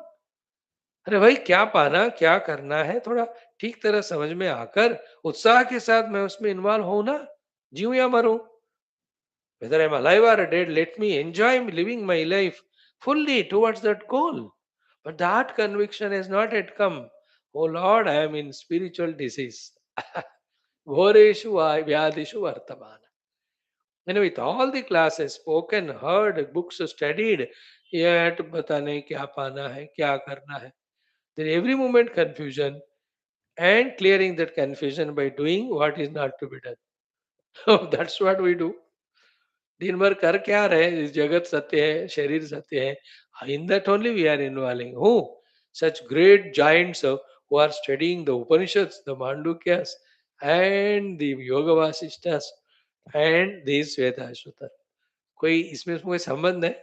अरे भाई क्या पाना क्या करना है थोड़ा ठीक तरह समझ में आकर उत्साह के साथ मैं उसमें इन्वॉल्व हूं ना. जीऊं या मरूं. Whether I'm alive or dead, let me enjoy living my life fully towards that goal. But that conviction has not yet come. Oh Lord, I am in spiritual disease. Ghoreshu vyadishu vartamana. With all the classes spoken, heard, books studied, yet पता नहीं क्या पाना है, क्या करना है. Then every moment confusion and clearing that confusion by doing what is not to be done. That's what we do. दिन भर कर क्या रहे, इस जगत सत्य है, शरीर सत्य है. In that only we are involving. Who? Such great giants who are studying the Upanishads, the Mandukyas, and the Yoga Vasishtas, and the Shwethashwathara. कोई इसमें कोई संबंध है?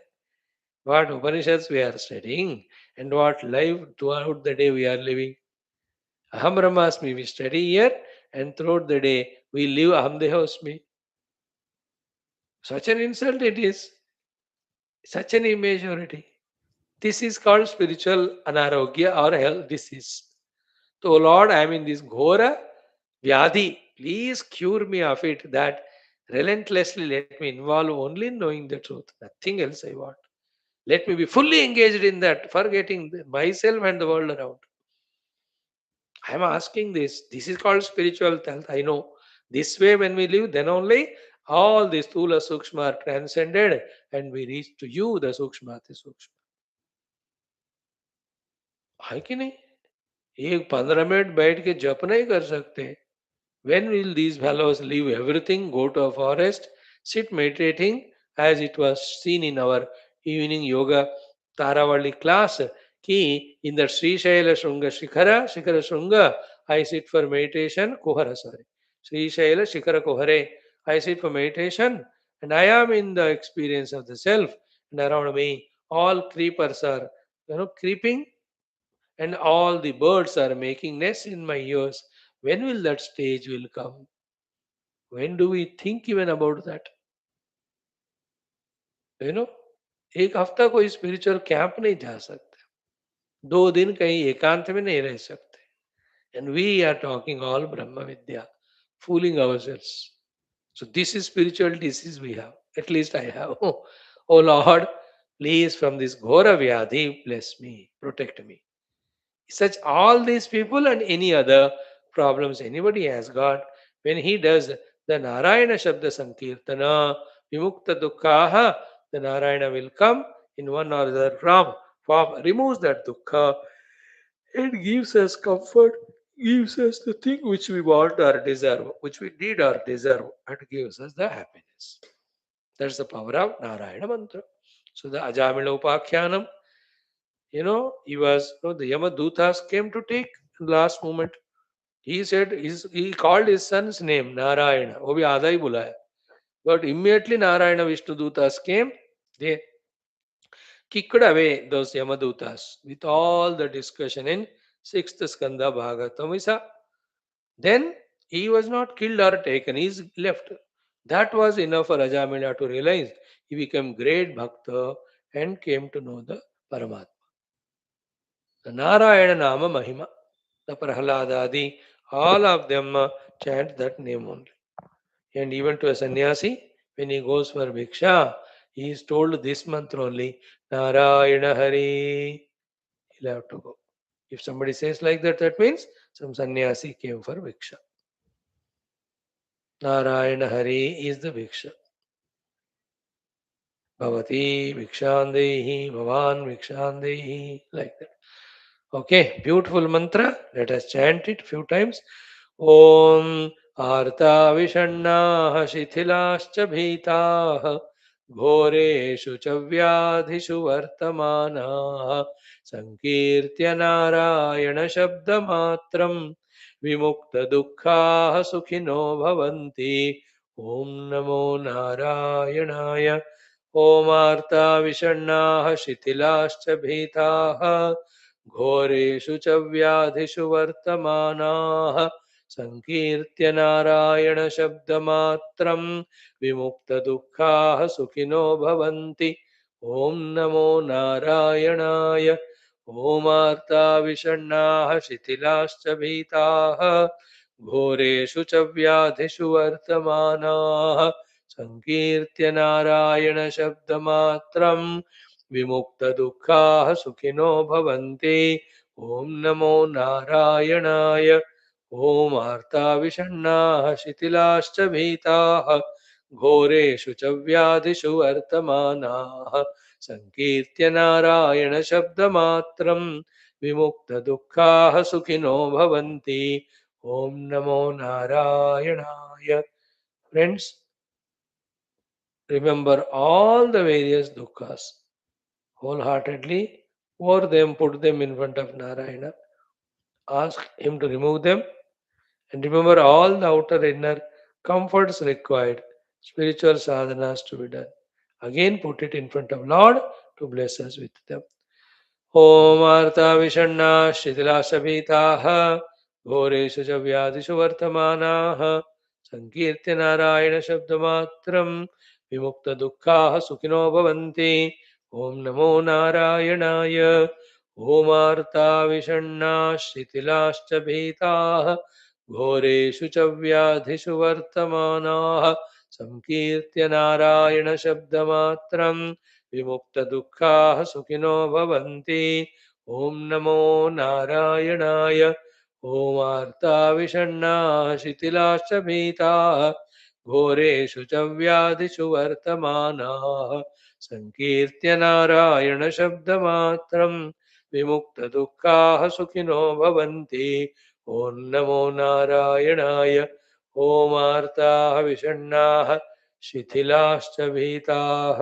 What Upanishads we are studying and what life throughout the day we are living. Aham Brahmasmi, we study here, and throughout the day we live Aham Dehosmi. Such an insult it is, such an immaturity. This is called spiritual anarogya or health disease. So, Lord, I am in this ghora vyadhi. Please cure me of it, that relentlessly let me involve only in knowing the truth. Nothing else I want. Let me be fully engaged in that, forgetting myself and the world around. I am asking this. This is called spiritual health. I know. This way, when we live, then only all these Thula Sukshma are transcended and we reach to you, the Sukshma Ati Sukshma. है कि नहीं? एक 15 minute बैठ के जप नहीं कर सकते. When will these fellows leave everything, go to a forest, sit meditating, as it was seen in our evening yoga Taravali class? Ki in the Sri Shaila Shunga Shikara Shunga, I sit for meditation. Kuhara, sorry. Sri Shaila Shikara Kuhare, I sit for meditation, and I am in the experience of the self, and around me all creepers are, creeping, and all the birds are making nests in my ears. When will that stage will come? When do we think even about that? You know एक हफ्ता कोई spiritual camp नहीं जा सकते, 2 दिन कहीं एकांत में नहीं रह सकते. And we are talking all ब्रह्म विद्या, fooling ourselves. So this is spiritual disease we have. At least I have. Oh Lord, please from this ghora vyadhi, bless me, protect me. Such all these people and any other problems anybody has got, when he does the Narayana Shabda Sankirtana, Vimukta Dukkhaha, the Narayana will come in one or other form, removes that dukkha, and gives us comfort, gives us the thing which we want or deserve, which we need or deserve, and gives us the happiness. That's the power of Narayana Mantra. So the Ajamila Upakhyanam, he was, the Yamadutas came to take last moment. He said, he called his son's name Narayana. वो भी आधा ही बुलाया. But immediately Narayana Vishnudutas came. They kicked away those Yamadutas with all the discussion in 6th Skanda Bhagavatam. Then he was not killed or taken. He is left. That was enough for Ajamila to realize he became great bhakta and came to know the Paramatma. The Narayana Nama Mahima, the Prahaladadi, all of them chant that name only. And even to a sannyasi, when he goes for Bhiksha, he is told this mantra only, Narayana Hari. He'll have to go. If somebody says like that, that means some sannyasi came for Bhiksha. Narayana Hari is the Bhiksha. Bhavati Bhikshandehi, Bhavan Bhikshandehi, like that. Okay, beautiful mantra. Let us chant it few times. Om Arta Vishannaha Shithilascha Bhitaha Ghoreshu Chavyadhishu Vartamanaha Sankirtya Narayana Shabdamatram Vimukta Dukkhaha Sukhino Bhavanti. Om Namo Narayanaya. Om Arta Vishannaha Shithilascha Bhitaha घोरेषु च व्याधिषु वर्तमानाः संकीर्त्य नारायण शब्दमात्रं विमुक्तदुःखाः सुखिनो भवन्ति. ॐ नमो नारायणाय. ॐ शिथिलाश्च भीताः घोरेषु च व्याधिषु वर्तमानाः संकीर्त्य नारायण शब्दमात्रं विमुक्तदुःखाः सुखिनो भवन्ति. ॐ नमो नारायणाय। ॐ आर्ताविषण्णाः शिथिलाश्च भीताः घोरेषु च व्याधिषु वर्तमानाः सङ्कीर्त्य नारायणशब्दमात्रं विमुक्तदुःखाः सुखिनो भवन्ति। ॐ नमो नारायणाय। Friends, remember all the various dukkhas wholeheartedly, pour them, put them in front of Narayana, ask him to remove them, and remember all the outer inner comforts required, spiritual sadhanas to be done. Again, put it in front of Lord to bless us with them. ॐ वार्ताविषण्णा शिथिलाशभीताः घोरेषु च व्याधिषु वर्तमानाः सङ्कीर्त्य नारायणशब्दमात्रं विमुक्तदुःखाः सुखिनो भवन्ति। ॐ नमो नारायणाय। ॐ वार्ताविषण्णा शिथिलाश्च भीताः घोरेषु च व्याधिषु वर्तमानाः सङ्कीर्त्य नारायणशब्दमात्रं विमुक्तदुःखाः सुखिनो भवन्ति। ॐ नमो नारायणाय। ॐ वार्ताविषण्णाः शिथिलाश्च भीताः घोरेषु च व्याधिषु वर्तमानाः सङ्कीर्त्य नारायणशब्दमात्रं विमुक्तदुःखाः सुखिनो भवन्ति। ॐ नमो नारायणाय। ॐ वार्ताः विषण्णाः शिथिलाश्च भीताः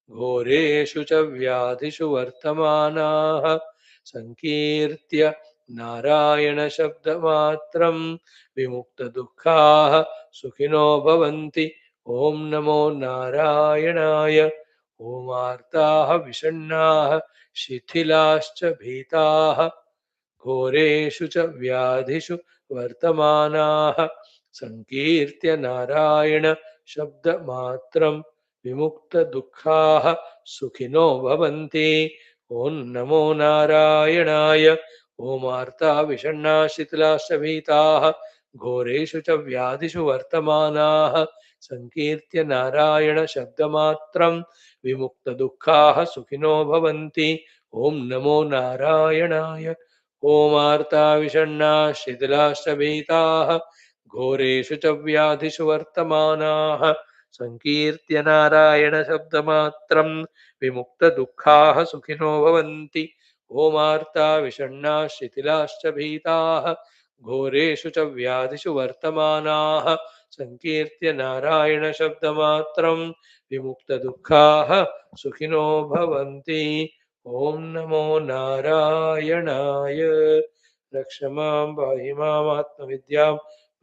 घोरेषु च व्याधिषु वर्तमानाः सङ्कीर्त्य नारायणशब्दमात्रं विमुक्तदुःखाः सुखिनो भवन्ति। ॐ नमो नारायणाय। ॐ वार्ताः विषण्णाः शिथिलाश्च भीताः घोरेषु च व्याधिषु वर्तमानाः सङ्कीर्त्य नारायण शब्दमात्रं विमुक्तदुःखाः सुखिनो भवन्ति। ॐ नमो नारायणाय। ॐ वार्ताविषण्णाः शिथिलाश्च भीताः घोरेषु च व्याधिषु वर्तमानाः सङ्कीर्त्य नारायण शब्दमात्रं विमुक्तदुःखाः सुखिनो भवन्ति। ॐ नमो नारायणाय। ॐ वार्ताविषण्णाः शिथिलाश्च भीताः घोरेषु च व्याधिषु वर्तमानाः सङ्कीर्त्य नारायणशब्दमात्रं विमुक्तदुःखाः सुखिनो भवन्ति। ॐ वार्ताविषण्णाः शिथिलाश्च भीताः घोरेषु च व्याधिषु वर्तमानाः सङ्कीर्त्य नारायणशब्दमात्रं विमुक्तदुःखाः सुखिनो भवन्ति। ॐ नमो नारायणाय। रक्ष मां पाहि मामात्मविद्यां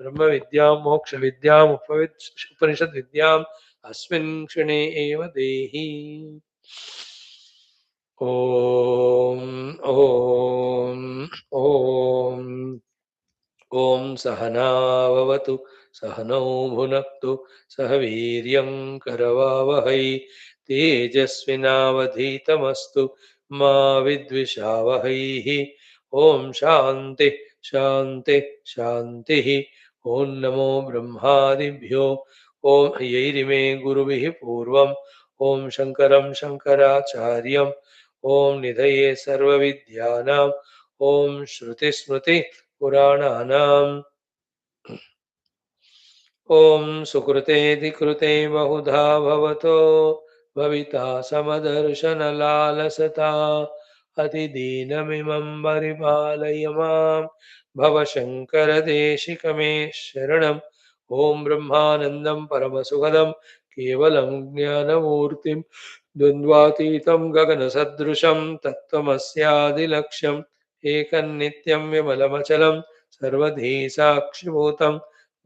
ब्रह्मविद्यां मोक्षविद्याम् उपनिषद्विद्याम् अस्मिन् क्षणे एव देहि। ॐ ॐ ॐ ॐ सहनाववतु सहनौ भुनक्तु सह वीर्यं करवावहै तेजस्विनावधीतमस्तु मा विद्विषावहैः। ॐ शान्ति शान्ति शान्तिः। ॐ नमो ब्रह्मादिभ्यो ॐ यैरिमे गुरुभिः पूर्वम् ॐ शङ्करं शङ्कराचार्यम् ॐ निधये सर्वविद्यानाम् ॐ श्रुतिस्मृति पुराणानाम् ॐ सुकृतेऽधिकृते बहुधा भवतो भविता समदर्शनलालसता अतिदीनमिमं परिपालय मां भवशङ्करदेशिकमे शरणम्। ॐ ब्रह्मानन्दं परमसुखदं केवलं ज्ञानमूर्तिं द्वन्द्वातीतं गगनसदृशं तत्त्वमस्यादिलक्ष्यम् एकन्नित्यं विमलमचलं सर्वधी साक्षिभूतं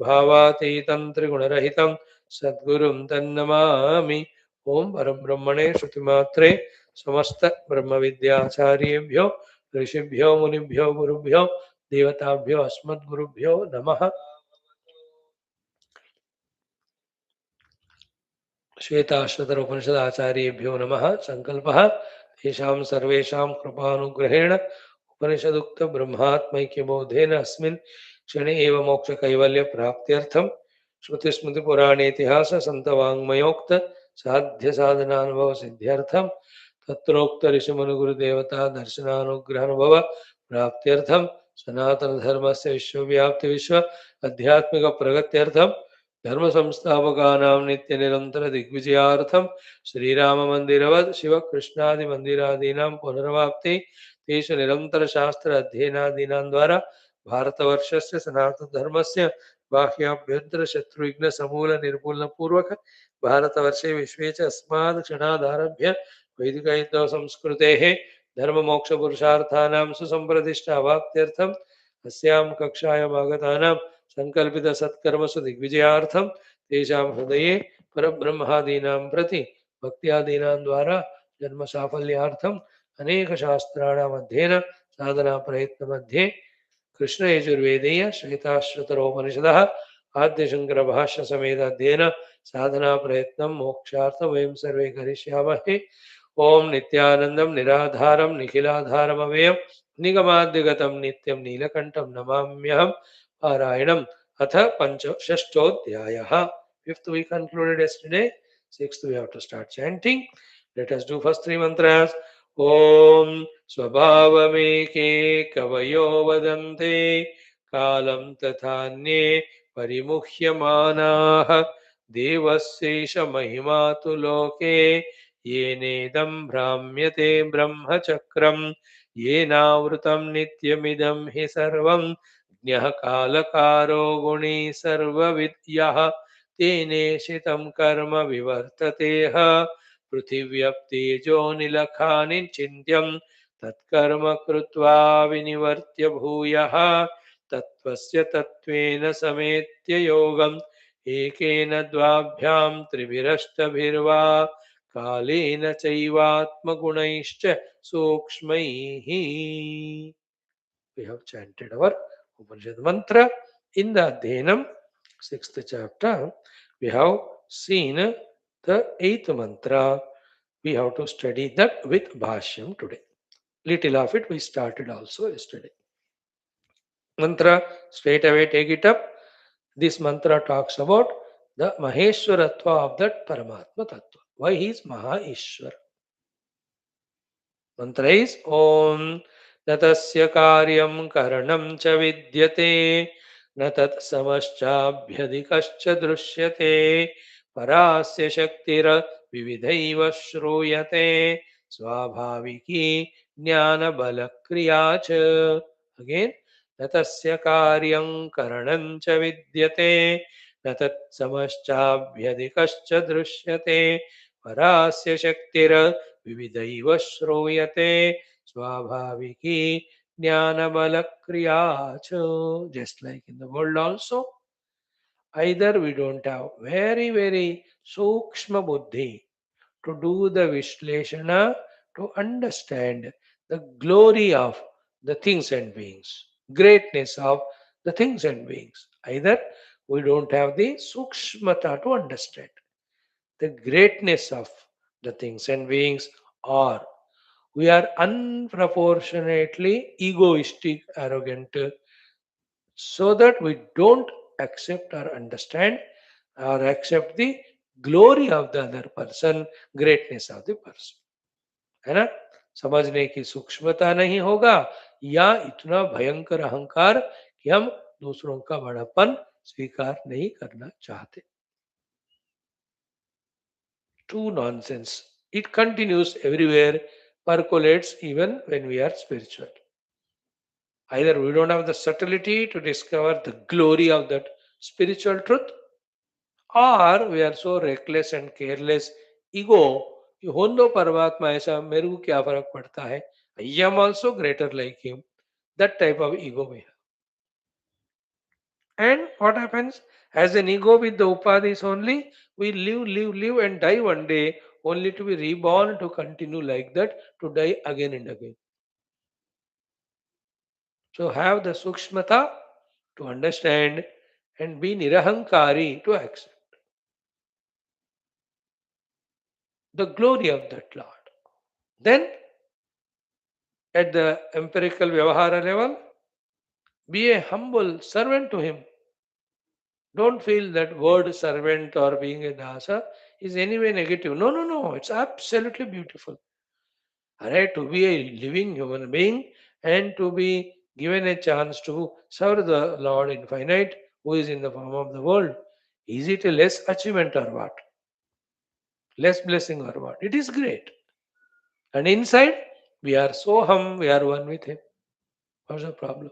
भावातीतं त्रिगुणरहितं सद्गुरुं तन्नमामि। ॐ परब्रह्मणे श्रुतिमात्रे समस्त ब्रह्मविद्याचार्येभ्यो ऋषिभ्यो मुनिभ्यो गुरुभ्यो देवताभ्यो अस्मद्गुरुभ्यो नमः। श्वेताश्वतर उपनिषद आचार्येभ्यो नमः। संकल्पः तेषां सर्वेषां कृपानुग्रहेण उपनिषदुक्त ब्रह्मात्मैक्यबोधेन अस्मिन् क्षणे एव मोक्षकैवल्यप्राप्त्यर्थं श्रुतिस्मृतिपुराणेतिहास सन्तवाङ्मयोक्त साध्य साधनानुभव सिद्ध्यर्थं तत्रोक्त ऋषिमनुगुरुदेवता दर्शनानुग्रहानुभव प्राप्त्यर्थम सनातन धर्म से विश्वव्याप्ति विश्व आध्यात्मिक प्रगत्यर्थम धर्म संस्थापकानां नित्य निरंतर दिग्विजयार्थम श्रीराम मंदिरवत् शिव कृष्णादि मंदिरादीनां पुनर्वाप्ति तेषु निरंतर शास्त्र अध्ययनादीनां द्वारा भारतवर्षस्य सनातन धर्मस्य बाह्याभ्यंतर शत्रुघ्न समूल निर्मूलन पूर्वक भारतवर्षे विश्वे च अस्मात् क्षणादारभ्य वैदिक संस्कृतेः धर्ममोक्षपुरुषार्थानां सुसम्प्रतिष्ठावाप्त्यर्थम् अस्यां कक्षायाम् आगतानां सङ्कल्पितसत्कर्मसु दिग्विजयार्थं तेषां हृदये परब्रह्मादीनां प्रति भक्त्यादीनां द्वारा जन्मसाफल्यार्थम् अनेकशास्त्राणाम् अध्ययन साधना प्रयत्नमध्ये कृष्णयजुर्वेदीय श्वेताश्वतरोपनिषदः आद्यशंकर भाष्य समेत अध्ययन साधना प्रयत्नं मोक्षार्थं वयं सर्वे करिष्यामहे। ओम नित्यानंदं निराधारं निखिलाधारमव्ययं निगमाद्यगतं नित्यं नीलकण्ठं नमाम्यहं पारायणम् अथ षष्ठोऽध्यायः. Fifth we concluded yesterday. Sixth we have to start chanting. Let us do first three mantras. Om स्वभावमेके कवयो वदन्ते कालं तथान्ये परिमुह्यमानाः देवस्यैष महिमा तु लोके येनेदं भ्राम्यते ब्रह्मचक्रं येनावृतं नित्यमिदं हि सर्वं ज्ञः कालकारो गुणी सर्वविद्यः तेनेशितं कर्म विवर्ततेह पृथिव्यप्तेजो निलखानि चिन्त्यं तत्कर्म कृत्वा विनिवर्त्य भूयः तत्त्वस्य तत्त्वेन समेत्य योगम् एकेन द्वाभ्यां त्रिभिरष्टभिर्वा कालेन चैवात्मगुणैश्च सूक्ष्मैः. We have chanted our Upanishad mantra in the Adhenam, 6th chapter. We have seen the 8th mantra. We have to study that with Bhashyam today. Little of it we started also yesterday. Mantra, straight away take it up. This mantra talks about the Maheshwaratva of that Paramatma Tattva. Why he is Maha Ishwar. Mantra is Om Natasya Karyam Karanam Cha Vidyate Natat Samaschabhyadikascha Drushyate Parasya Shaktira Vividhaiva Shruyate Swabhaviki Jnana Balakriya Cha. Again, Natasya Karyam Karanam Cha Vidyate Natat Samaschabhyadikascha Drushyate Parasya Shaktira विविधैव श्रूयते स्वाभाविकी ज्ञानबलक्रिया च. Just like in the world also, either we don't have very sukshma buddhi to do the vishleshana, to understand the glory of the things and beings, greatness of the things and beings. Either we don't have the sukshmata to understand the greatness of the things and beings, or we are unproportionately egoistic, arrogant, so that we don't accept or understand or accept the glory of the other person, greatness of the person. है ना? समझने की सूक्ष्मता नहीं होगा, या इतना भयंकर अहंकार कि हम दूसरों का बड़ापन स्वीकार नहीं करना चाहते. True nonsense. It continues everywhere, percolates even when we are spiritual. Either we don't have the subtlety to discover the glory of that spiritual truth, or we are so reckless and careless, ego, कि होन दो परमात्मा ऐसा, मेरे को क्या फर्क पड़ता है, I am also greater like him. That type of ego we have. And what happens? As an ego with the upadhis only, we live and die one day, only to be reborn to continue like that, to die again and again. So have the sukshmata to understand and be nirahankari to accept the glory of that Lord. Then at the empirical vyavahara level, be a humble servant to him. Don't feel that word servant or being a dasa is anyway negative. No, it's absolutely beautiful. Alright, to be a living human being and to be given a chance to serve the Lord infinite, who is in the form of the world, is it a less achievement or what? Less blessing or what? It is great. And inside, we are so hum, we are one with Him. What's the problem?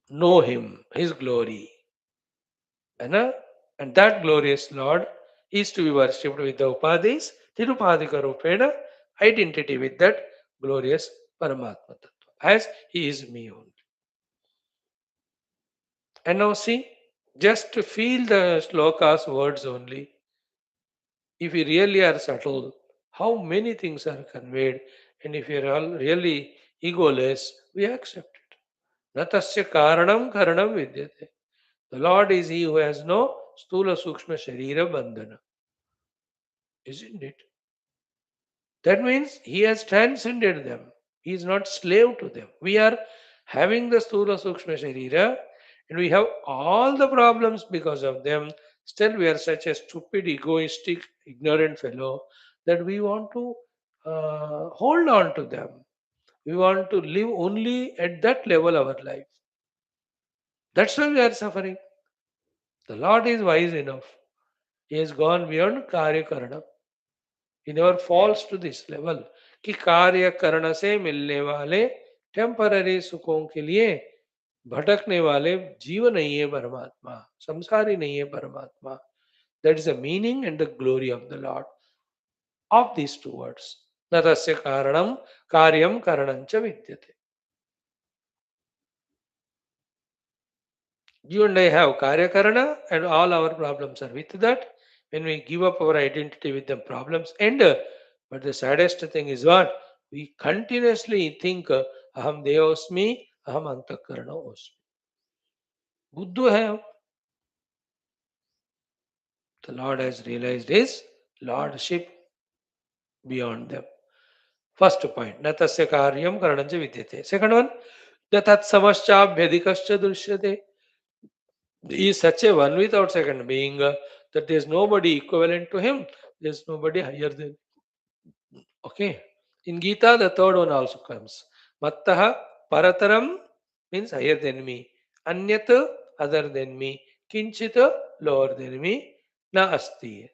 Know Him, His glory. And, uh, and that glorious Lord is to be worshipped with the Upadis, Tirupadika Rupena, identity with that glorious Paramatma Tattva, as He is me only. And now see, just to feel the slokas words only, if we really are subtle, how many things are conveyed, and if we are all really egoless, we accept it. Natasya karanam karanam vidyate. The Lord is He who has no stula sukshma sharira bandhana. Isn't it? That means He has transcended them. He is not slave to them. We are having the stula sukshma sharira and we have all the problems because of them. Still, we are such a stupid, egoistic, ignorant fellow that we want to hold on to them. We want to live only at that level of our life. That's why we are suffering. The Lord is wise enough. He has gone beyond karya karana. He never falls to this level कि कार्य करण से मिलने वाले temporary सुखों के लिए भटकने वाले जीव नहीं है परमात्मा संसारी नहीं है परमात्मा that is the meaning and the glory of the Lord of these two words न तस्य कारणम कार्यम करणं च विद्यते. You and I have Karya Karana, and all our problems are with that. When we give up our identity with the problems end. But the saddest thing is what? We continuously think Aham Devasmi, Aham Antakarana Osmi. Buddha have. The Lord has realized His Lordship beyond them. First point, Natasya Karyam Karananja Vidyate. Second one, Natat Samascha Drishyate. He is such a one without second being that there is nobody equivalent to him. There is nobody higher than. Okay. In Gita, the third one also comes. Mattaha parataram means higher than me. Anyat other than me. Kinchita lower than me. Na asti.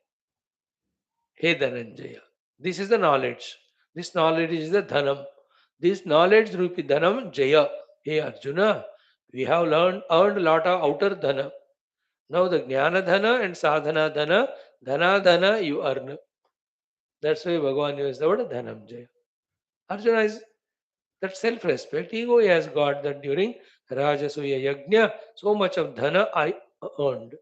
Hey Dhananjaya. This is the knowledge. This knowledge is the dhanam. This knowledge rupi dhanam jaya. Hey Arjuna, we have earned a lot of outer dhana. Now the Jnana Dhana and Sadhana Dhana, Dhana Dhana you earn. That's why Bhagavan used the word Dhanam Jaya. Arjuna is that self-respect. Ego he has got that during Rajasuya Yajna, so much of Dhana I earned.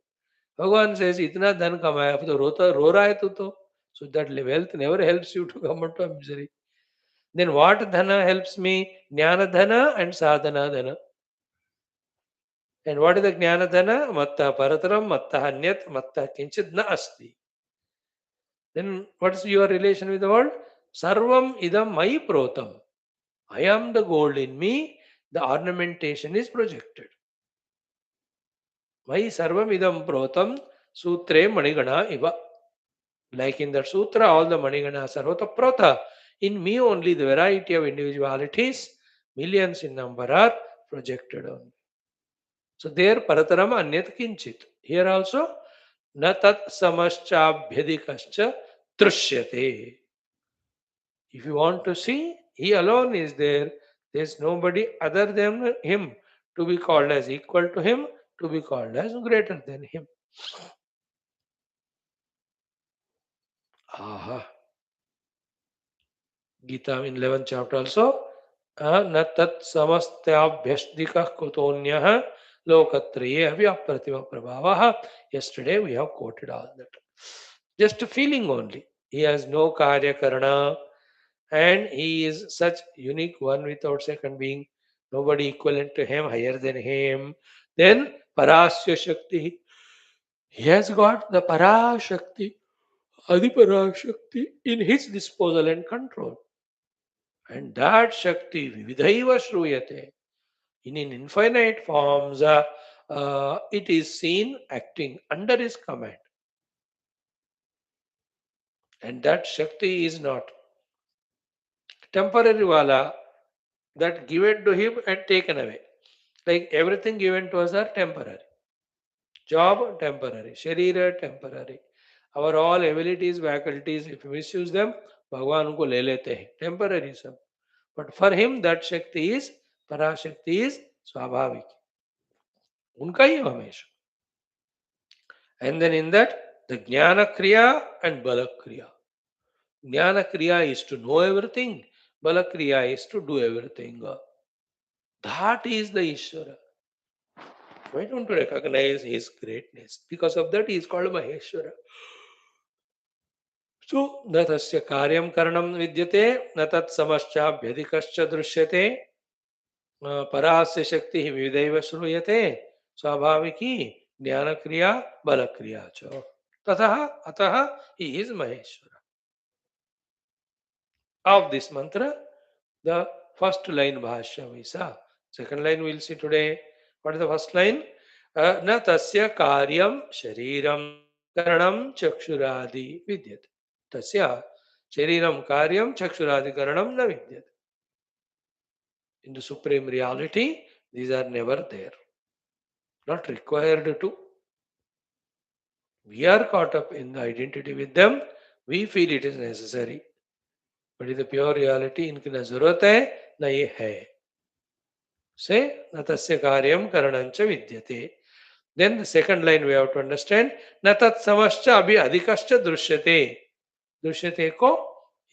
Bhagavan says, Itna Dhan kamaya, ab to ro raha hai tu to. So that wealth never helps you to come out of misery. Then what Dhana helps me? Jnana Dhana and Sadhana Dhana. And what is the Jnana Dhana? Matta Parataram, Matta Hanyat, Matta Kinchit na asti. Then what is your relation with the world? Sarvam idam mai protam. I am the gold in me. The ornamentation is projected. Mai sarvam idam protam sutre manigana iva. Like in that sutra, all the maniganas are prota. In me only the variety of individualities, millions in number, are projected on. So there parataram anyat kinchit. Here also, na tat samaschabhyadikascha trushyate. If you want to see, He alone is there. There is nobody other than Him to be called as equal to Him, to be called as greater than Him. Aha. Gita in 11th chapter also. Na tat samastyabhyasdikah kutonyah lokatriye avyapratima prabhavaha. Yesterday we have quoted all that. Just a feeling only. He has no karya karana and he is such unique one without second being, nobody equivalent to him, higher than him. Then Parasya Shakti. He has got the Parashakti, Adiparashakti in his disposal and control. And that Shakti Vidhaiva Shruyate in infinite forms, it is seen acting under his command. And that Shakti is not Temporary wala, that given to him and taken away. Like everything given to us are temporary. Job temporary, Sharira temporary. Our all abilities, faculties, if we misuse them, भगवान उनको ले लेते हैं. Temporary सब. But for him that Shakti is, Parashakti is स्वाभाविक. उनका ही हमेशा. And then in that, the Jnana Kriya and Bala Kriya. Jnana Kriya is to know everything. Bala Kriya is to do everything. That is the Ishvara. Why don't you recognize his greatness? Because of that, he is called Maheshwara. So, न तस्य कार्यं करणं विद्यते न तत्समश्चाभ्यधिकश्च दृश्यते परास्य शक्तिः विविधैव श्रूयते स्वाभाविकी ज्ञानक्रिया बलक्रिया च ततः अतः he is Maheshwara. Of this mantra, the first line Bhashyam we saw. Second line we'll see today. What is the first line? न तस्य कार्यं शरीरं करणं चक्षुरादि विद्यते. तस्य शरीरं कार्यं चक्षुरादिकरणं न विद्यते. In the supreme reality, these are never there. Not required to. We are caught up in the identity with them. We feel it is necessary. But in the pure reality, इनकी न जरूरत है न ये है. Say, न तस्य कार्यं करणञ्च विद्यते. Then the second line we have to understand, न तत्समश्च अभि अधिकश्च दृश्यते. दृश्यते को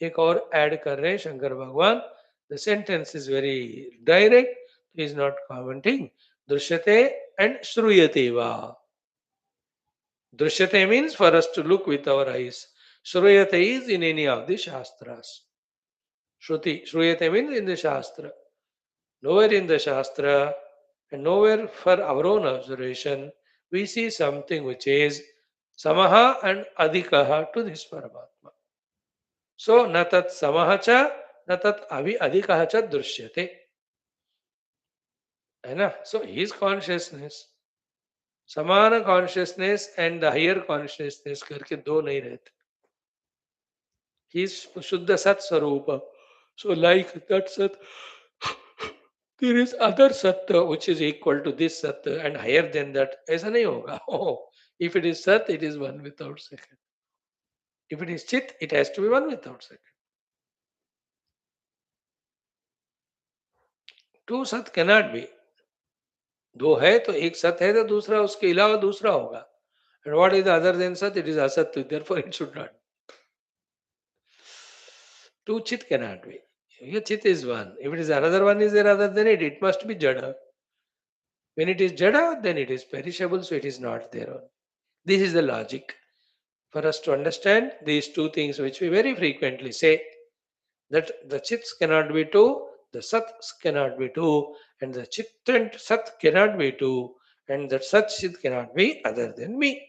एक और ऐड कर रहे हैं शंकर भगवान. The sentence is very direct. He is not commenting. Drishyate and Shruyate va. Drishyate means for us to look with our eyes. Shruyate is in any of the Shastras. Shruti. Shruyate means in the Shastra. Nowhere in the Shastra and nowhere for our own observation we see something which is Samaha and Adhikaha to this Paramatma. So, na tat Samaha cha, na tat Adhikaha cha Drishyate. है ना? So his consciousness, समान consciousness and the higher consciousness करके दो नहीं रहते. He is शुद्ध सत स्वरूप. So like that sat, there is other sat which is equal to this sat and higher than that. ऐसा नहीं होगा. Oh, if it is sat, it is one without second. If it is chit, it has to be one without second. Two sat cannot be. दो है तो एक सत है तो दूसरा उसके अलावा दूसरा होगा. And what is the other than sat? It is asat. Therefore, it should not. Two chit cannot be. Here chit is one. If it is another one is there other than it must be jada. When it is jada, then it is perishable, so it is not there. This is the logic. For us to understand these two things which we very frequently say, that the chits cannot be two, the sats cannot be two, and the chit and sat cannot be two, and that sat chit cannot be other than me.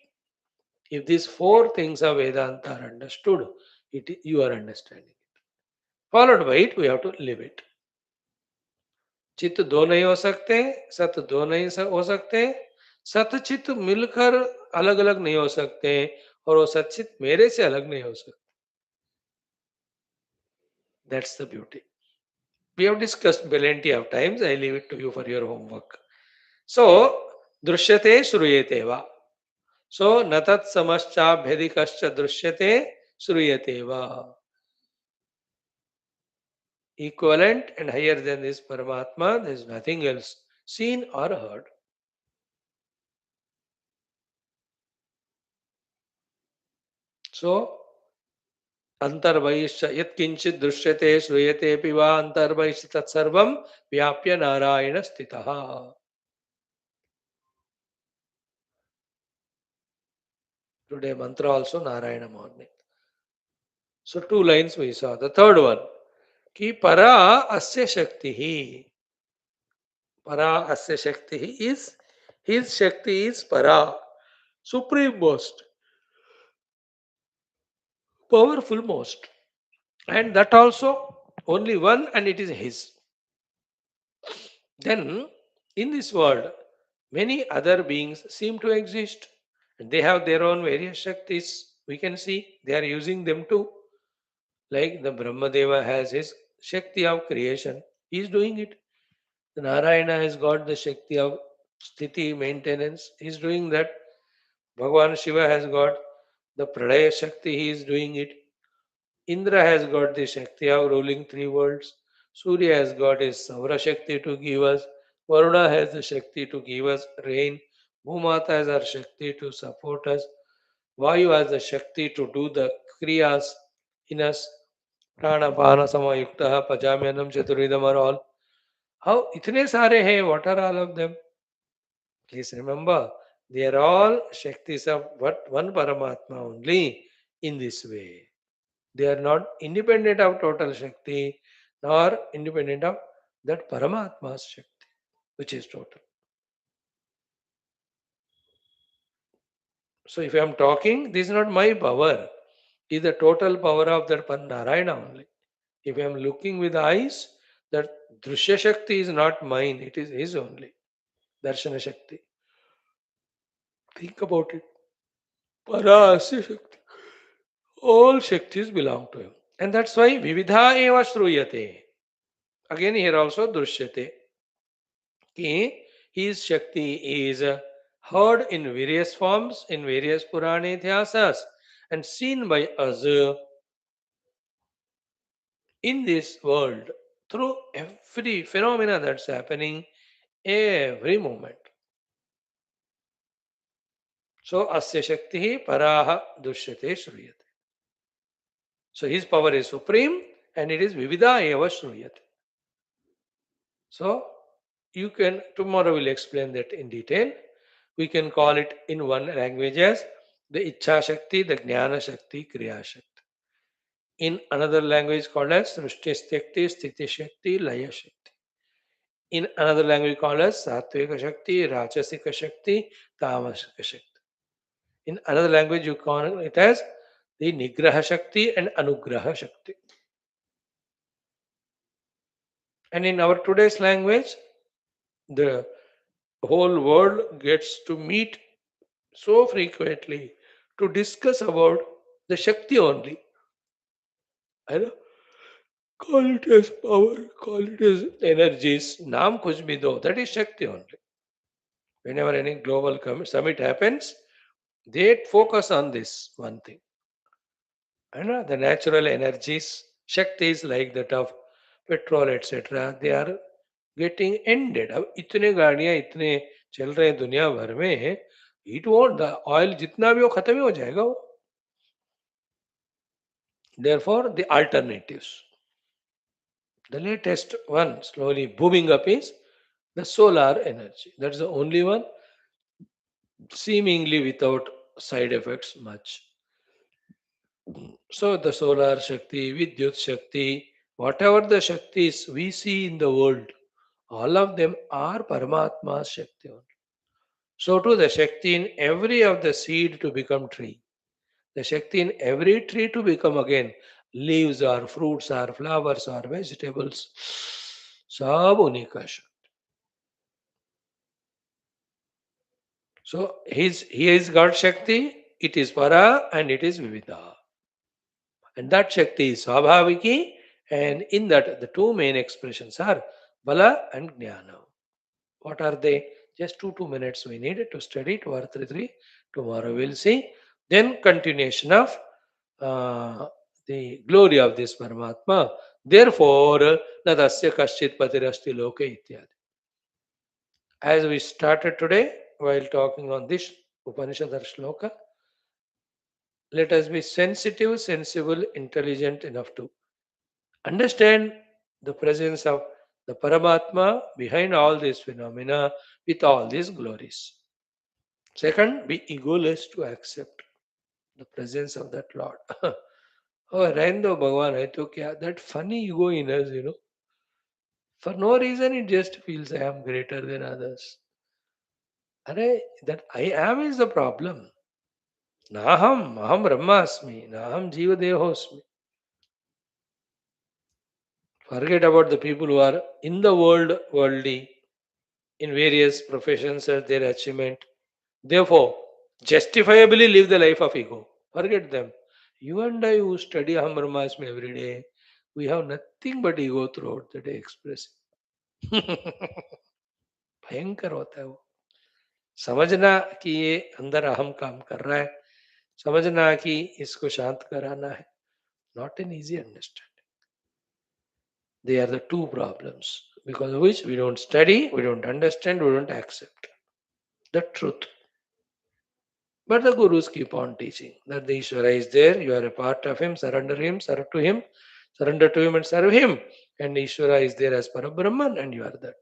If these four things of Vedanta are understood, you are understanding. Followed by it, we have to live it. चित्त दो नहीं हो सकते, सत दो नहीं हो सकते, सत चित्त मिलकर अलग अलग नहीं हो सकते और वो सचित मेरे से अलग नहीं हो सकते. That's the beauty. We have discussed plenty of times. I leave it to you for your homework. So, drishyate shruyate va. So, natat samascha bhedikascha drishyate shruyate va. Equivalent and higher than this Paramatma, there is nothing else seen or heard. So, अंतर्बहिश्च यत्किंचित् दृश्यते श्रूयते अपि वा अंतर्बहिश्च तत्सर्वं व्याप्य नारायण स्थितः. Today mantra also Narayana morning. So two lines we saw. The third one, कि para asya shakti hi. Para asya shakti hi is, his shakti is para, supreme most, powerful most. And that also only one and it is his. Then in this world, many other beings seem to exist and they have their own various Shaktis. We can see they are using them too. Like the Brahmadeva has his Shakti of creation. He is doing it. The Narayana has got the Shakti of sthiti, maintenance. He is doing that. Bhagavan Shiva has got the Pradaya Shakti. He is doing it. Indra has got the Shakti of ruling three worlds. Surya has got his Saura Shakti to give us. Varuna has the Shakti to give us rain. Bhumata has her Shakti to support us. Vayu has the Shakti to do the Kriyas in us. Prana, Pana, Samayukta, Pajamyanam, Chaturidam are all. How itne sare hai? What are all of them? Please remember, they are all Shaktis of what one Paramatma only in this way. They are not independent of total Shakti nor independent of that Paramatma's Shakti, which is total. So if I am talking, this is not my power. It is the total power of that Narayana only. If I am looking with eyes, that Drishya Shakti is not mine, it is his only. Darshana Shakti. Think about it. Parasya Shakti. All Shaktis belong to him. And that's why Vividha eva Shruyate. Again here also Drishyate. Ki his Shakti is heard in various forms, in various Purana Itihasas, and seen by us in this world through every phenomena that's happening every moment. So Asya Shakti Paraha Dushyate Shruyate. So his power is supreme and it is Vividha eva Shruyate. So you can, tomorrow we'll explain that in detail. We can call it in one language as the Ichha Shakti, the Jnana Shakti, Kriya Shakti. In another language called as Srushti Shakti, Sthiti Shakti, Laya Shakti. In another language called as Satvika Shakti, Rajasika Shakti, Tamasika Shakti. In another language you call it as the Nigraha Shakti and Anugraha Shakti. And in our today's language, the whole world gets to meet so frequently to discuss about the Shakti only. I know, call it as power, call it as energies, naam kuch bhi do, that is Shakti only. Whenever any global summit happens, they focus on this one thing. I know the natural energies, Shaktis like that of petrol, etc., they are getting ended. अब इतने गाड़ियां इतने चल रहे हैं दुनिया भर में, it won't, the oil जितना भी हो खत्म ही हो जाएगा वो. Therefore, the alternatives. The latest one slowly booming up is the solar energy. That's the only one seemingly without side effects much. So the solar Shakti, Vidyut Shakti, whatever the Shaktis we see in the world, all of them are Paramatma's Shakti only. So too the Shakti in every of the seed to become tree. The Shakti in every tree to become again leaves or fruits or flowers or vegetables. सब उन्हीं का शक्ति. So he is God Shakti, it is Para and it is Vividha. And that Shakti is Swabhaviki, and in that the two main expressions are Bala and Jnana. What are they? Just 2 minutes we need to study 2 or 3. Tomorrow we'll see. Then continuation of the glory of this Paramatma. Therefore, Nadasya Kaschit Patirasti Loke Ityadi. As we started today, while talking on this Upanishad Shloka, let us be sensitive, sensible, intelligent enough to understand the presence of the Paramatma behind all these phenomena with all these glories. Second, be egoless to accept the presence of that Lord. Oh, Raindo Bhagavan, hai to kya? That funny ego in us, For no reason, it just feels I am greater than others. Arey, that I am is the problem. Aham Brahmasmi, Naham Jiva Dehosmi. Forget about the people who are in the world, worldly, in various professions as their achievement. Therefore, justifiably live the life of ego. Forget them. You and I who study Aham Brahmasmi every day, We have nothing but ego throughout the day expressing. भयंकर होता है वो. समझना कि ये अंदर अहम काम कर रहा है, समझना कि इसको शांत कराना है, not an easy understanding. They are the two problems because of which we don't study, we don't understand, we don't accept the truth. But the gurus keep on teaching that the Ishvara is there, you are a part of him, serve to him, surrender to him and serve him. And Ishvara is there as Parabrahman and you are that.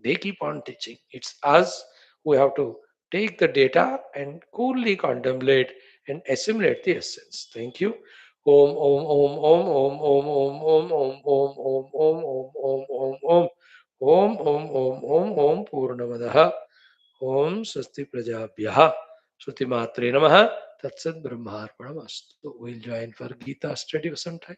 They keep on teaching. It's us who have to take the data and coolly contemplate and assimilate the essence. Thank you. Om Om Om Om Om Om Om Om Om Om Om Om Om Om Om Om Om Om Om Purnamadaha Om Swasti Prajabhyaha Shruti Matre Namaha Tatsat Brahmarpanamastu. We'll join for Gita study sometime.